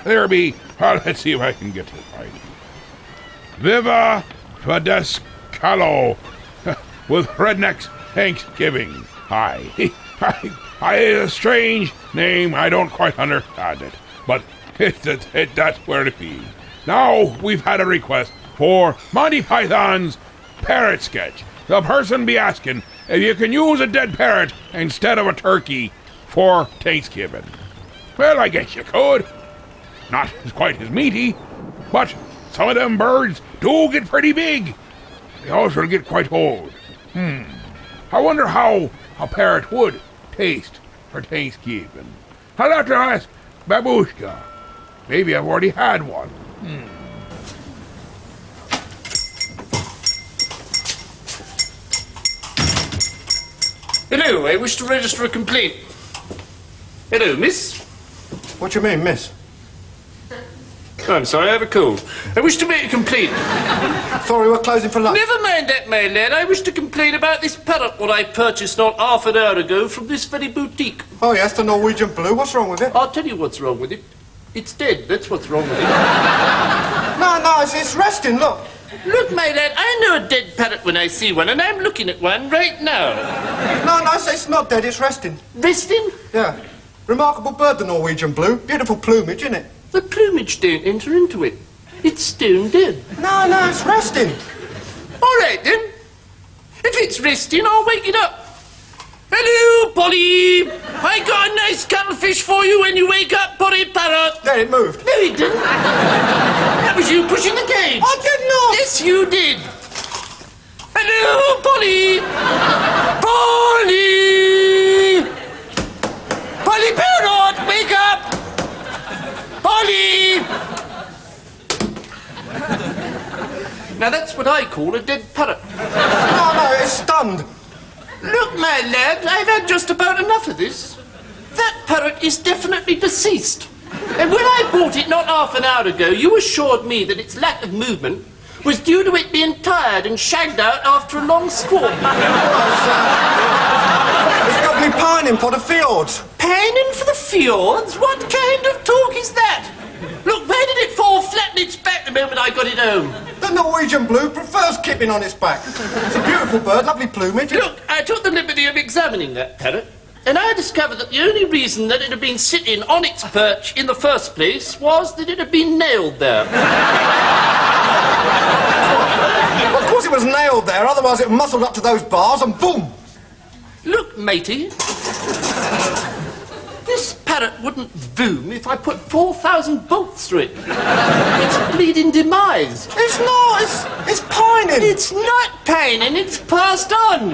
There be. Let's see if I can get this right. Viva Fidescalo with Redneck's Thanksgiving. Hi. A strange name. I don't quite understand it, but that's where to be. Now we've had a request for Monty Python's parrot sketch. The person be asking if you can use a dead parrot instead of a turkey for Thanksgiving. Well, I guess you could. Not quite as meaty, but some of them birds do get pretty big. They also get quite old. I wonder how a parrot would taste for Thanksgiving. I'll have to ask Babushka. Maybe I've already had one. Hello, I wish to register a complaint. Hello, miss. What do you mean, miss? Oh, I'm sorry, I have a cold. I wish to make a complaint. Sorry, we're closing for lunch. Never mind that, my lad. I wish to complain about this parrot what I purchased not half an hour ago from this very boutique. Oh, yes, the Norwegian Blue. What's wrong with it? I'll tell you what's wrong with it. It's dead. That's what's wrong with it. No, it's resting, look. Look, my lad, I know a dead parrot when I see one, and I'm looking at one right now. No, it's not dead. It's resting. Resting? Yeah. Remarkable bird, the Norwegian Blue. Beautiful plumage, isn't it? The plumage don't enter into it. It's stone dead. No, it's resting. All right, then. If it's resting, I'll wake it up. Hello, Polly. I got a nice cuttlefish for you when you wake up, Polly Parrot. There, it moved. No, it didn't. That was you pushing the cage. I did not. Yes, you did. Hello, Polly. Polly. Polly Parrot, wake up. Polly! Now that's what I call a dead parrot. No, it's stunned. Look, my lad, I've had just about enough of this. That parrot is definitely deceased. And when I bought it not half an hour ago, you assured me that its lack of movement was due to it being tired and shagged out after a long squat. It's got me pining for the fjords. Pining for the fjords? What kind of talk is that? Look, where did it fall flat on its back the moment I got it home? The Norwegian blue prefers kipping on its back. It's a beautiful bird, lovely plumage. Look, I took the liberty of examining that parrot, and I discovered that the only reason that it had been sitting on its perch in the first place was that it had been nailed there. Well, of course it was nailed there, otherwise it muscled up to those bars and boom! Look, matey. This parrot wouldn't boom if I put 4,000 bolts through it. It's bleeding demise. It's not, it's pining. It's not pining, it's passed on.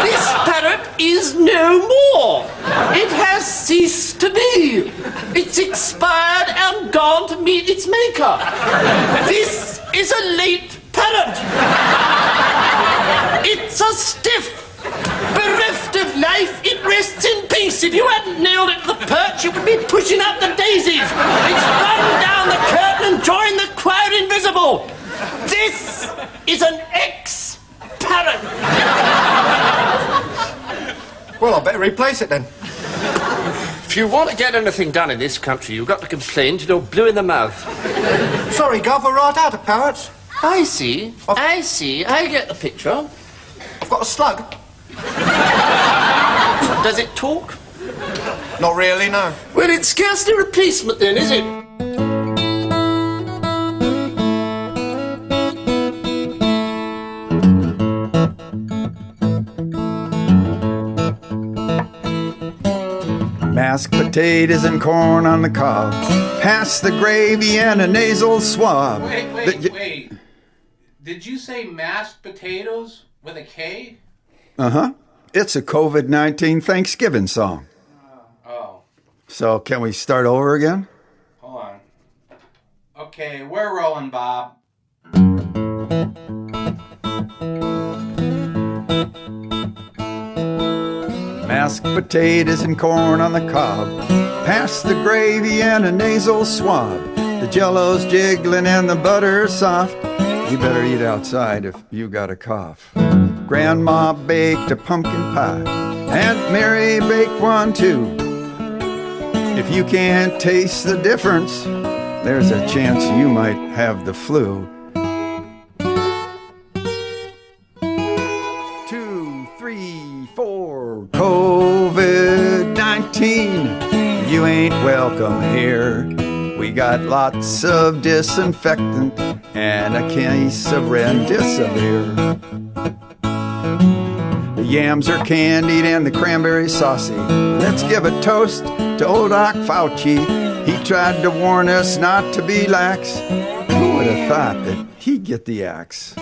This parrot is no more. It has ceased to be. It's expired and gone to meet its maker. This is a late parrot. It's a stiff. Bereft of life, it rests in peace. If you hadn't nailed it to the perch, it would be pushing up the daisies. It's run down the curtain and joined the choir invisible. This is an ex-parrot. Well, I better replace it then. If you want to get anything done in this country, you've got to complain till you're blue in the mouth. Sorry, Gov, we're right out of parrots. I see. I get the picture. I've got a slug. Does it talk? Not really, no. Well, it's scarcely a replacement then, is it? Mashed potatoes and corn on the cob. Pass the gravy and a nasal swab. Wait. Did you say mashed potatoes with a K? Uh-huh. It's a COVID-19 Thanksgiving song. Oh. So can we start over again? Hold on. Okay, we're rolling, Bob. Mashed potatoes and corn on the cob. Pass the gravy and a nasal swab. The jello's jiggling and the butter's soft. You better eat outside if you got a cough. Grandma baked a pumpkin pie. Aunt Mary baked one too. If you can't taste the difference, there's a chance you might have the flu. 2, 3, 4. COVID-19, you ain't welcome here. We got lots of disinfectant and a case of Remdesivir. The yams are candied and the cranberries saucy. Let's give a toast to old Doc Fauci. He tried to warn us not to be lax. Who would have thought that he'd get the axe?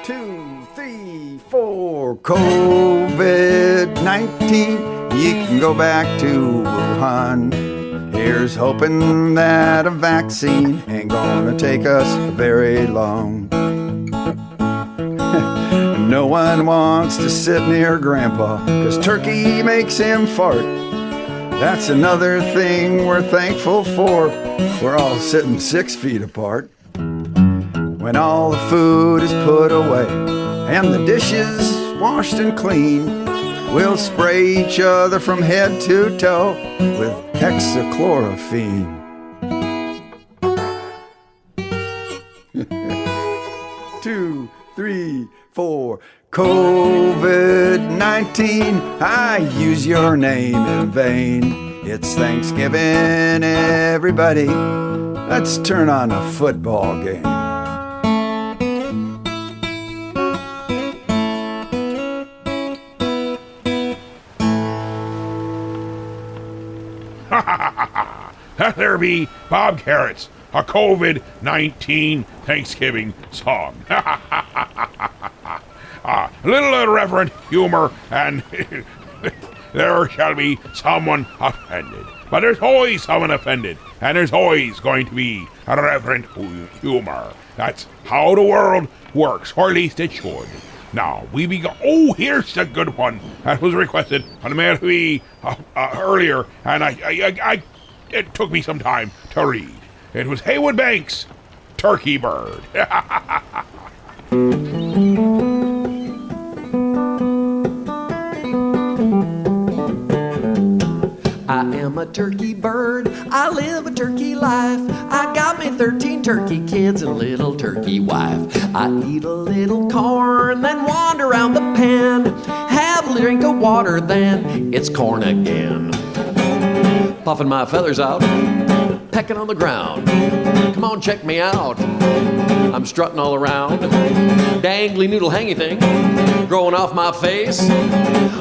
2, 3, 4. COVID-19. You can go back to Wuhan. Here's hoping that a vaccine ain't gonna take us very long. No one wants to sit near Grandpa, 'cause turkey makes him fart. That's another thing we're thankful for. We're all sitting 6 feet apart. When all the food is put away and the dishes washed and clean, we'll spray each other from head to toe with hexachlorophene. 2, 3, 4. COVID-19, I use your name in vain. It's Thanksgiving, everybody. Let's turn on a football game. There be Bob Carrots, a COVID-19 Thanksgiving song. A little irreverent humor, and there shall be someone offended. But there's always someone offended, and there's always going to be irreverent humor. That's how the world works, or at least it should. Now, we be oh, here's a good one that was requested on the mail to me earlier, and I it took me some time to read. It was Haywood Banks, Turkey Bird. I am a turkey bird, I live a turkey life. I got me 13 turkey kids and a little turkey wife. I eat a little corn, then wander around the pen. Have a drink of water, then it's corn again. Puffing my feathers out, pecking on the ground. Come on, check me out. I'm strutting all around. Dangly noodle hangy thing growing off my face.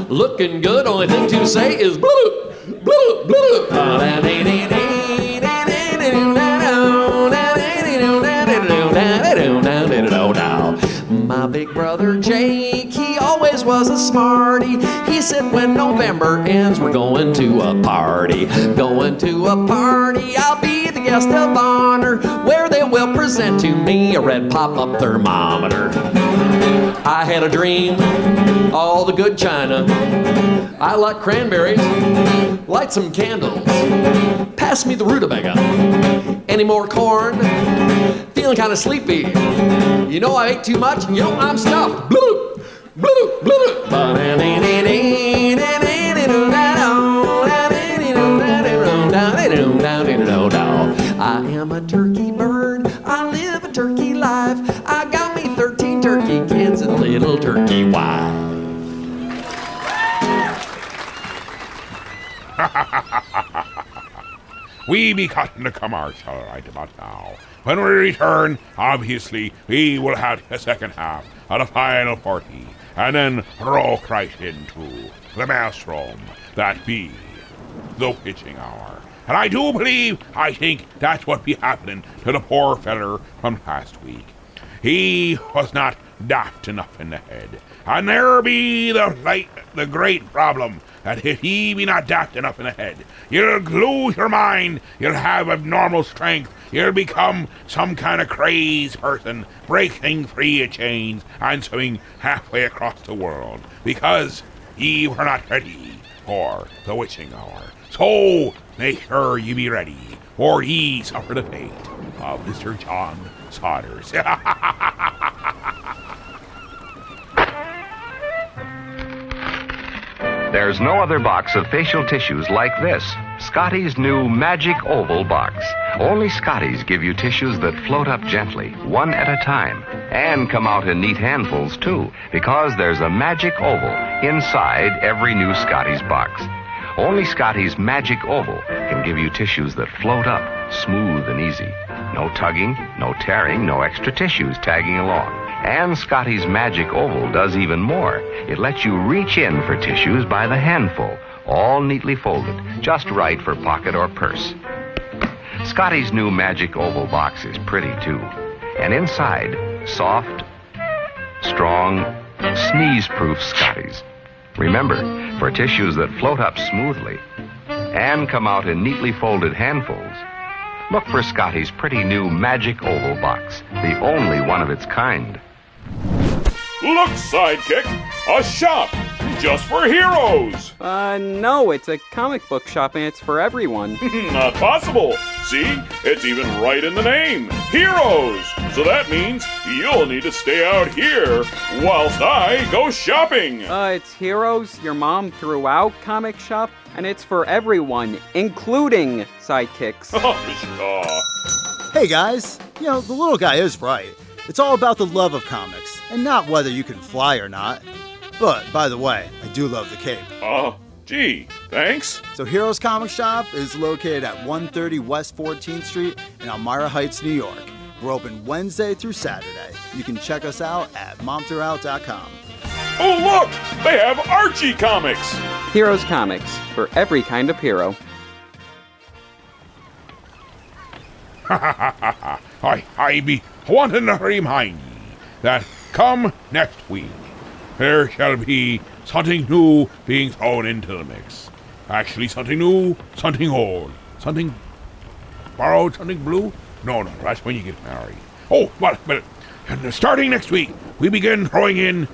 Looking good, only thing to say is blue. Blue, blue. My big brother Jake, he always was a smarty. He said when November ends, we're going to a party. Going to a party, I'll be the guest of honor, where they will present to me a red pop-up thermometer. I had a dream, all the good china. I like cranberries, light some candles. Pass me the rutabaga. Any more corn? Feeling kind of sleepy. You know I ate too much, you know I'm stuffed. Blue, blue, blue. I am a turkey bird, I live a turkey life. I got me 13 turkey kids and a little turkey wife. We be cutting the commercial right about now. When we return, obviously, we will have the second half of the final 40, and then roll right into the maelstrom that be the witching hour. And I think that's what be happening to the poor feller from last week. He was not daft enough in the head. And there be the great problem that if he be not daft enough in the head, you'll lose your mind, you'll have abnormal strength, you'll become some kind of crazed person, breaking free of chains and swimming halfway across the world, because ye were not ready for the witching hour. So make sure you be ready, or ye suffer the fate of Mr. John Saunders. There's no other box of facial tissues like this. Scotty's new Magic Oval box. Only Scotty's give you tissues that float up gently, one at a time, and come out in neat handfuls, too, because there's a Magic Oval inside every new Scotty's box. Only Scotty's Magic Oval can give you tissues that float up, smooth and easy. No tugging, no tearing, no extra tissues tagging along. And Scotty's Magic Oval does even more. It lets you reach in for tissues by the handful, all neatly folded, just right for pocket or purse. Scotty's new Magic Oval box is pretty, too. And inside, soft, strong, sneeze-proof Scotty's. Remember, for tissues that float up smoothly and come out in neatly folded handfuls, look for Scotty's pretty new Magic Oval box, the only one of its kind. Look, Sidekick, a shop just for heroes. No, it's a comic book shop and it's for everyone. Not possible. See, it's even right in the name, Heroes. So that means you'll need to stay out here whilst I go shopping. It's Heroes, your mom threw out comic shop, and it's for everyone, including sidekicks. Hey guys, you know, the little guy is right. It's all about the love of comics, and not whether you can fly or not. But, by the way, I do love the cape. Gee, thanks. So Heroes Comic Shop is located at 130 West 14th Street in Elmira Heights, New York. We're open Wednesday through Saturday. You can check us out at momthroughout.com. Oh, look! They have Archie comics! Heroes Comics, for every kind of hero. I be wanting to remind ye that come next week, there shall be something new being thrown into the mix. Actually, something new, something old, something borrowed, something blue. No, that's when you get married. Oh, but starting next week, we begin throwing in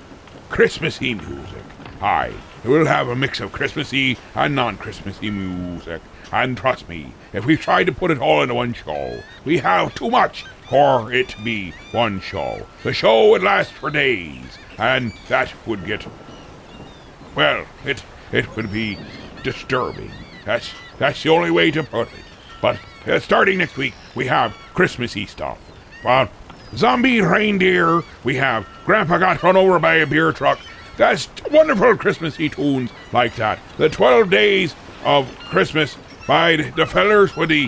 Christmassy music. Aye, we'll have a mix of Christmassy and non-Christmassy music. And trust me, if we try to put it all into one show, we have too much for it to be one show. The show would last for days, and that would get... well, it would be disturbing. That's the only way to put it. But starting next week, we have Christmassy stuff. Zombie reindeer, we have Grandpa got run over by a beer truck. That's wonderful Christmassy tunes like that. The 12 Days of Christmas by the fellers with the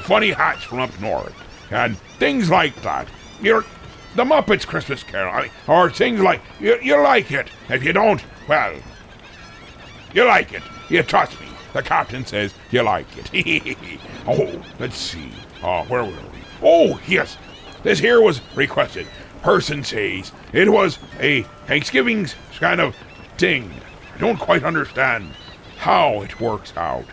funny hats from up north. And things like that. The Muppets Christmas Carol, or things like, you like it. If you don't, well, you like it. You trust me. The captain says you like it. Oh, let's see. Where were we? Oh, yes. This here was requested. Person says it was a Thanksgiving kind of thing. I don't quite understand how it works out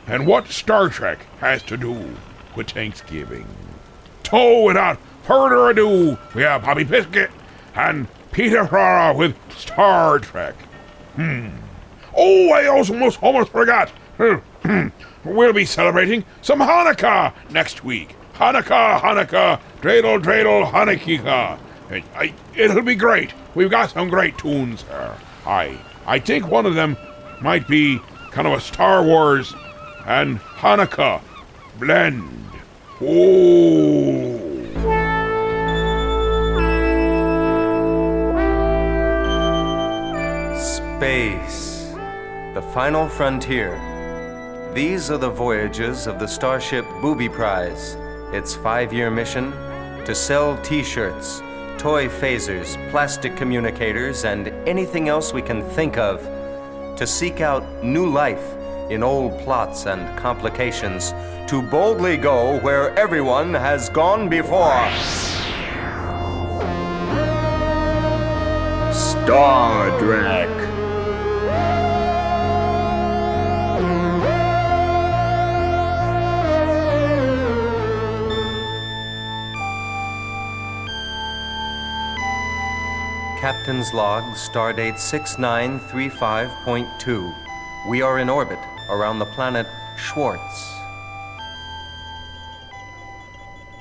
and what Star Trek has to do with Thanksgiving. So without further ado, we have Bobby Pisket and Peter Ferrara with Star Trek. Oh, I almost forgot. We'll be celebrating some Hanukkah next week. Hanukkah, dreidel, Hanukkah. It'll be great. We've got some great tunes here. I think one of them might be kind of a Star Wars and Hanukkah blend. Oh. Space, the final frontier. These are the voyages of the Starship Booby Prize. Its 5-year mission: to sell T-shirts, toy phasers, plastic communicators, and anything else we can think of. To seek out new life in old plots and complications. To boldly go where everyone has gone before. Star Trek. Captain's log, stardate 6935.2. We are in orbit around the planet Schwartz.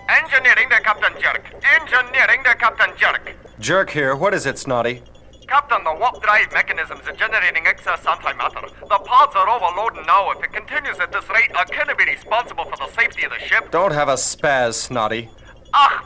Engineering the Captain Jerk. Engineering the Captain Jerk. Jerk here. What is it, Snotty? Captain, the warp drive mechanisms are generating excess antimatter. The pods are overloading now. If it continues at this rate, I can't be responsible for the safety of the ship. Don't have a spaz, Snotty.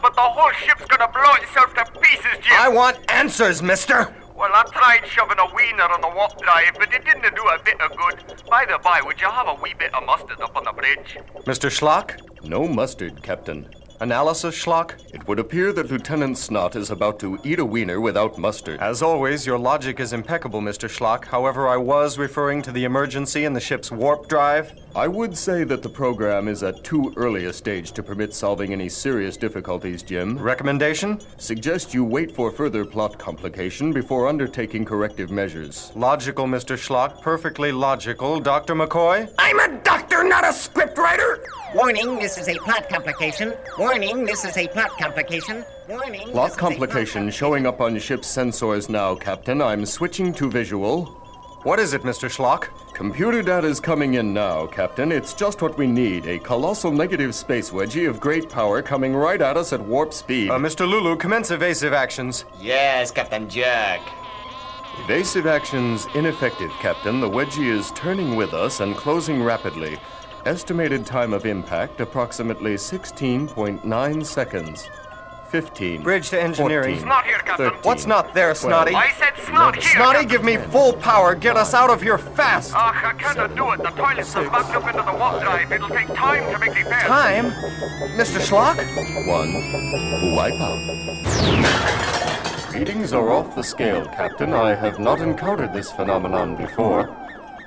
But the whole ship's gonna blow itself to pieces, Jim. I want answers, mister! Well, I tried shoving a wiener on the warp drive, but it didn't do a bit of good. By the by, would you have a wee bit of mustard up on the bridge? Mr. Schlock? No mustard, Captain. Analysis, Schlock? It would appear that Lieutenant Snot is about to eat a wiener without mustard. As always, your logic is impeccable, Mr. Schlock. However, I was referring to the emergency in the ship's warp drive. I would say that the program is at too early a stage to permit solving any serious difficulties, Jim. Recommendation? Suggest you wait for further plot complication before undertaking corrective measures. Logical, Mr. Schlock. Perfectly logical. Dr. McCoy? I'm a doctor, not a scriptwriter! Warning, this is a plot complication. Warning, this is a plot complication. Warning. Plot complication showing up on ship's sensors now, Captain. I'm switching to visual. What is it, Mr. Schlock? Computer data is coming in now, Captain. It's just what we need. A colossal negative space wedgie of great power coming right at us at warp speed. Mr. Lulu, commence evasive actions. Yes, Captain Jerk. Evasive actions ineffective, Captain. The wedgie is turning with us and closing rapidly. Estimated time of impact, approximately 16.9 seconds. 15. Bridge to engineering. 14, Snot here, Captain. 13, What's not there, 12, Snotty? I said snot here, Snotty, Captain. give me full power. Get us out of here fast. I can't do it. The toilets are backed up into the warp drive. It'll take time to make repairs. Time? Mr. Schlock? 1. Wipe out. Readings are off the scale, Captain. I have not encountered this phenomenon before.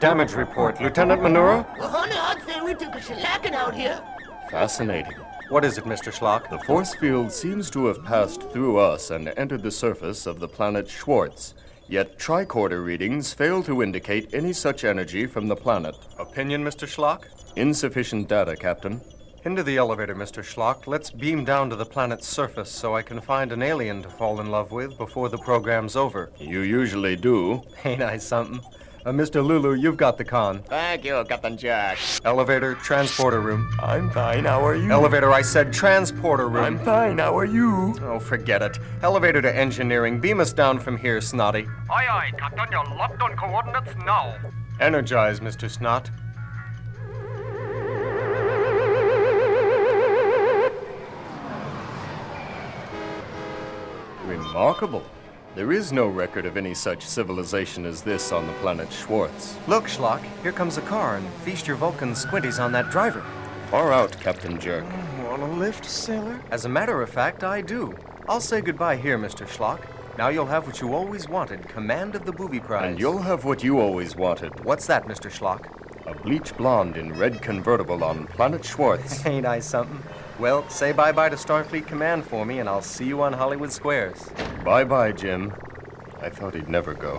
Damage report. Lieutenant Manura? Well, honey, I'd say we took a shellacking out here. Fascinating. What is it, Mr. Schlock? The force field seems to have passed through us and entered the surface of the planet Schwartz. Yet tricorder readings fail to indicate any such energy from the planet. Opinion, Mr. Schlock? Insufficient data, Captain. Into the elevator, Mr. Schlock. Let's beam down to the planet's surface so I can find an alien to fall in love with before the program's over. You usually do. Ain't I something? Mr. Lulu, you've got the con. Thank you, Captain Jack. Elevator, transporter room. I'm fine, how are you? Elevator, I said transporter room. I'm fine, how are you? Oh, forget it. Elevator to engineering. Beam us down from here, Snotty. Aye, aye, Captain, you're locked on coordinates now. Energize, Mr. Snot. Remarkable. There is no record of any such civilization as this on the planet Schwartz. Look, Schlock, here comes a car, and feast your Vulcan squinties on that driver. Far out, Captain Jerk. Want a lift, sailor? As a matter of fact, I do. I'll say goodbye here, Mr. Schlock. Now you'll have what you always wanted, command of the booby prize. And you'll have what you always wanted. What's that, Mr. Schlock? A bleach blonde in red convertible on planet Schwartz. Ain't I something? Well, say bye-bye to Starfleet Command for me, and I'll see you on Hollywood Squares. Bye-bye, Jim. I thought he'd never go.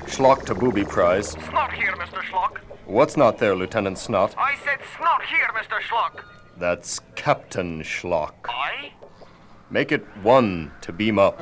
Schlock to booby prize. Snot here, Mr. Schlock. What's not there, Lieutenant Snot? I said snot here, Mr. Schlock. That's Captain Schlock. Aye? Make it 1 to beam up.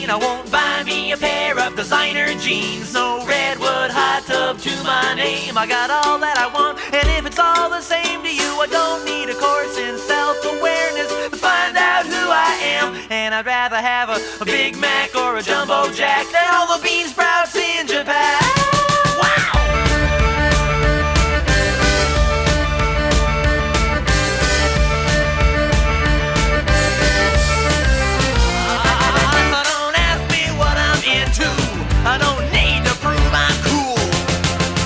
I won't buy me a pair of designer jeans. No redwood hot tub to my name. I got all that I want, and if it's all the same to you, I don't need a course in self-awareness to find out who I am. And I'd rather have a Big Mac or a Jumbo Jack than all the bean sprouts in Japan. I don't need to prove I'm cool.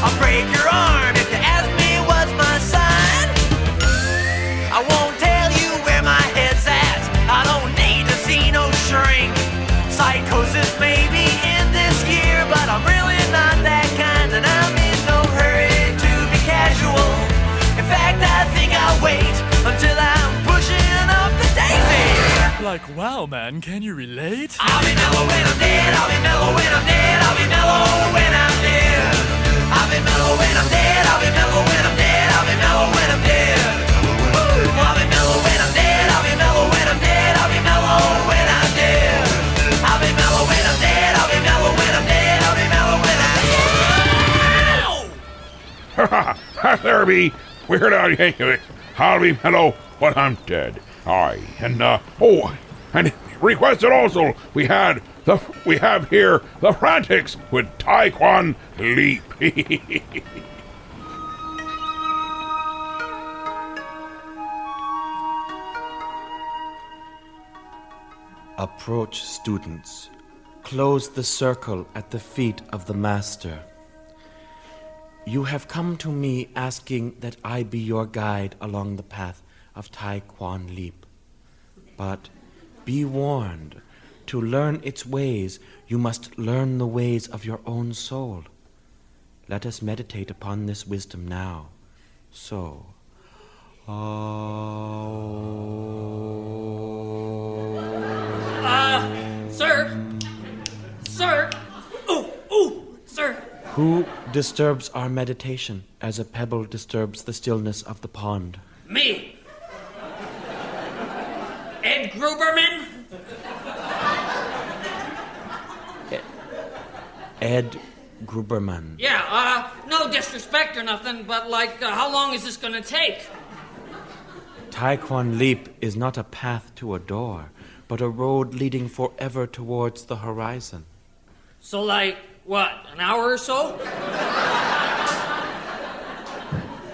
I'll break your arm if you ask me what's my sign. I won't tell you where my head's at. I don't need to see no shrink. Psychosis may be in this year, but I'm really not that kind, and I'm in no hurry to be casual. In fact, I think I'll wait until I'm pushing up the daisy. Like, wow, man, can you relate? I'll be mellow when I'm dead. I'll be mellow when I'm dead. I'll be mellow when I'm dead. I'll be mellow when I'm dead. I'll be mellow when I'm dead. I'll be mellow when I'm dead. I'll be mellow when I'm dead. There be. Weird Al Yankovic. I'll be mellow when I'm dead. Aye, and and requested also we have here the Frantics with Taekwon Leap. Approach, students. Close the circle at the feet of the Master. You have come to me asking that I be your guide along the path of Taekwon Leap. But be warned, to learn its ways, you must learn the ways of your own soul. Let us meditate upon this wisdom now. So, Sir! Sir! Who disturbs our meditation as a pebble disturbs the stillness of the pond? Me! Ed Gruberman? Ed Gruberman. Yeah, no disrespect or nothing, but how long is this gonna take? Taekwon Leap is not a path to a door, but a road leading forever towards the horizon. So what, an hour or so?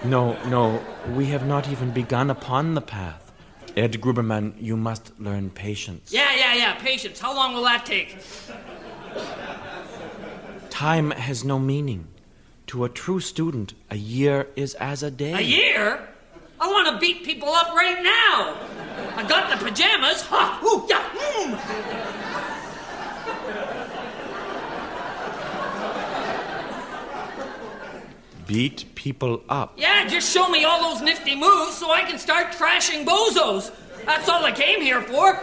No, we have not even begun upon the path. Ed Gruberman, you must learn patience. Yeah, patience. How long will that take? Time has no meaning. To a true student, a year is as a day. A year? I want to beat people up right now. I got the pajamas. Ha! Ooh, yeah! Beat people up. Yeah, just show me all those nifty moves so I can start trashing bozos. That's all I came here for.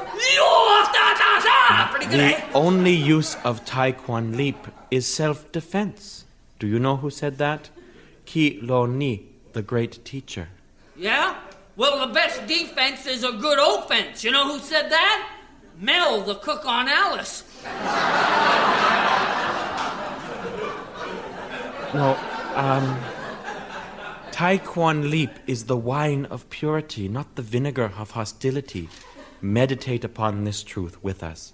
Pretty good, The only use of Taekwon Leap is self-defense. Do you know who said that? Ki Lo Ni, the great teacher. Yeah? Well, the best defense is a good offense. You know who said that? Mel, the cook on Alice. No, Taekwon Leap is the wine of purity, not the vinegar of hostility. Meditate upon this truth with us.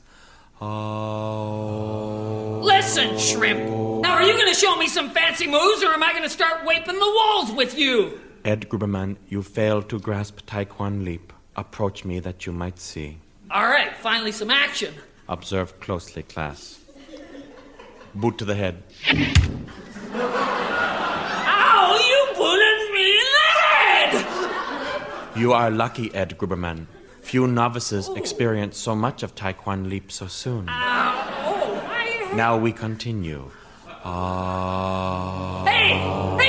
Listen, Shrimp. Now, are you going to show me some fancy moves, or am I going to start waping the walls with you? Ed Gruberman, you failed to grasp Taekwon Leap. Approach me that you might see. All right, finally some action. Observe closely, class. Boot to the head. Ow, you booted me in the head! You are lucky, Ed Gruberman. Few novices experience so much of Taekwon Leap so soon. Now we continue. Hey,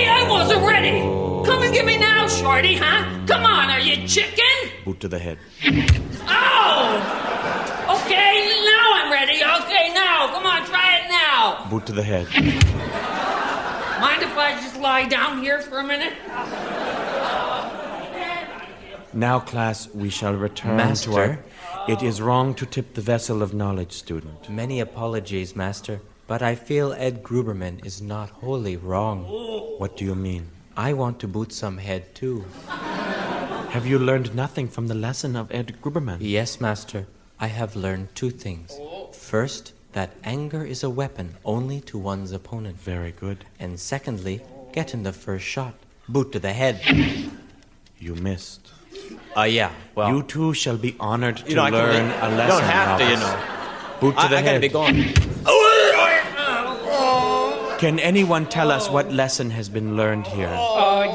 I wasn't ready! Come and get me now, shorty, huh? Come on, are you chicken? Boot to the head. Ow! Okay, now I'm ready. Okay, now. Come on, try it now. Boot to the head. Mind if I just lie down here for a minute? Now, class, we shall return Master? to our... It is wrong to tip the vessel of knowledge, student. Many apologies, Master, but I feel Ed Gruberman is not wholly wrong. What do you mean? I want to boot some head, too. Have you learned nothing from the lesson of Ed Gruberman? Yes, Master. I have learned two things. First, that anger is a weapon only to one's opponent. Very good. And secondly, get in the first shot. Boot to the head. You missed. Yeah, well... You too shall be honored to I can learn a lesson. You don't have to, novice. Boot to the I head. gotta be gone. Can anyone tell us what lesson has been learned here?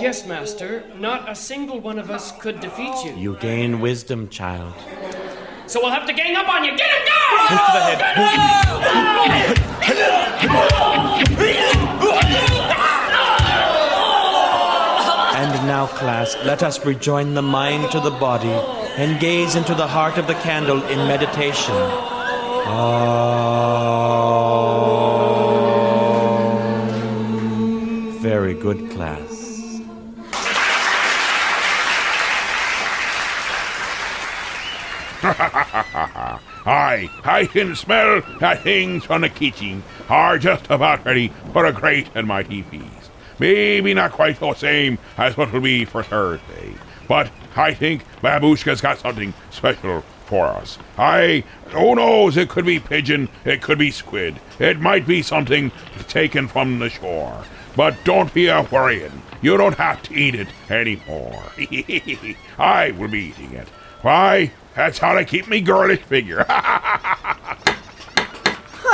Yes, Master. Not a single one of us could defeat you. You gain wisdom, child. So we'll have to gang up on you. Get him down! Boot to the head. And now, class, let us rejoin the mind to the body and gaze into the heart of the candle in meditation. Very good, class. I can smell that things on the kitchen are just about ready for a great and mighty feast. Maybe not quite the same as what will be for Thursday. But I think Babushka's got something special for us. Who knows, it could be pigeon, it could be squid. It might be something taken from the shore. But don't be worrying. You don't have to eat it anymore. I will be eating it. Why? That's how I keep me girlish figure.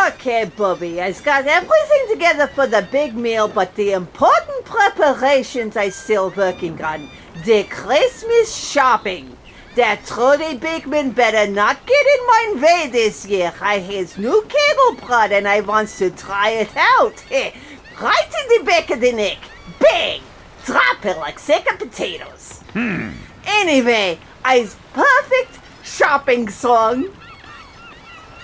Okay, Bobby, I've got everything together for the big meal, but the important preparations I still working on. The Christmas shopping. That Trudy Bigman better not get in my way this year. I has new kettle pot and I wants to try it out. Right in the back of the neck. Bang! Drop it like sack of potatoes. Anyway, I's perfect shopping song.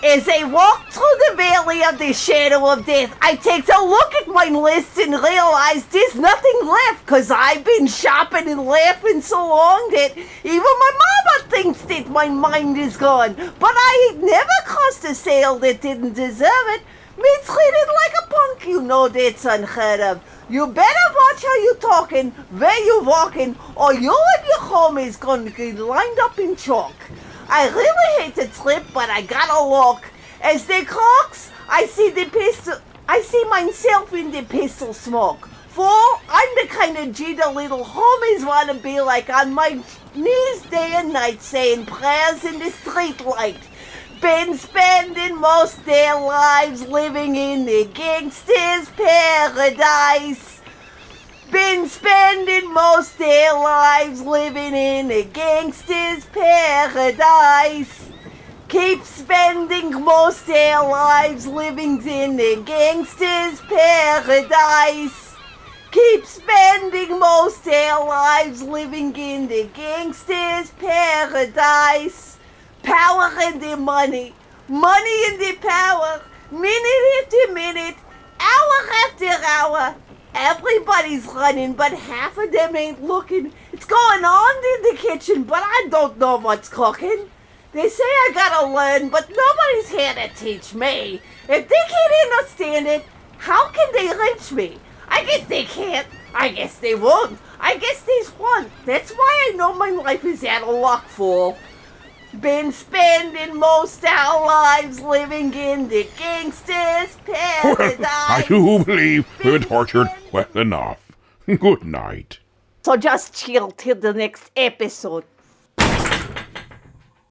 As I walk through the valley of the shadow of death, I take a look at my list and realize there's nothing left, cause I've been shopping and laughing so long that even my mama thinks that my mind is gone. But I ain't never crossed a sale that didn't deserve it. Me treated like a punk, you know that's unheard of. You better watch how you talking, where you walking, or you and your homies gonna get lined up in chalk. I really hate to trip, but I gotta look. As they clocks, I see myself in the pistol smoke. For I'm the kind of G the little homies wanna be like on my knees day and night saying prayers in the street light. Been spending most their lives living in the gangster's paradise. Been spending most their lives living in a gangster's paradise. Keep spending most their lives living in a gangster's paradise. Keep spending most their lives living in the gangster's paradise. Power and the money, money and the power, minute after minute, hour after hour. Everybody's running, but half of them ain't looking. It's going on in the kitchen, but I don't know what's cooking. They say I gotta learn, but nobody's here to teach me. If they can't understand it, how can they reach me? I guess they can't. I guess they won't. I guess they won't. That's why I know my life is out of luck, fool. Been spending most our lives living in the gangster's paradise. I do believe we've been tortured well enough. Good night. So just chill till the next episode.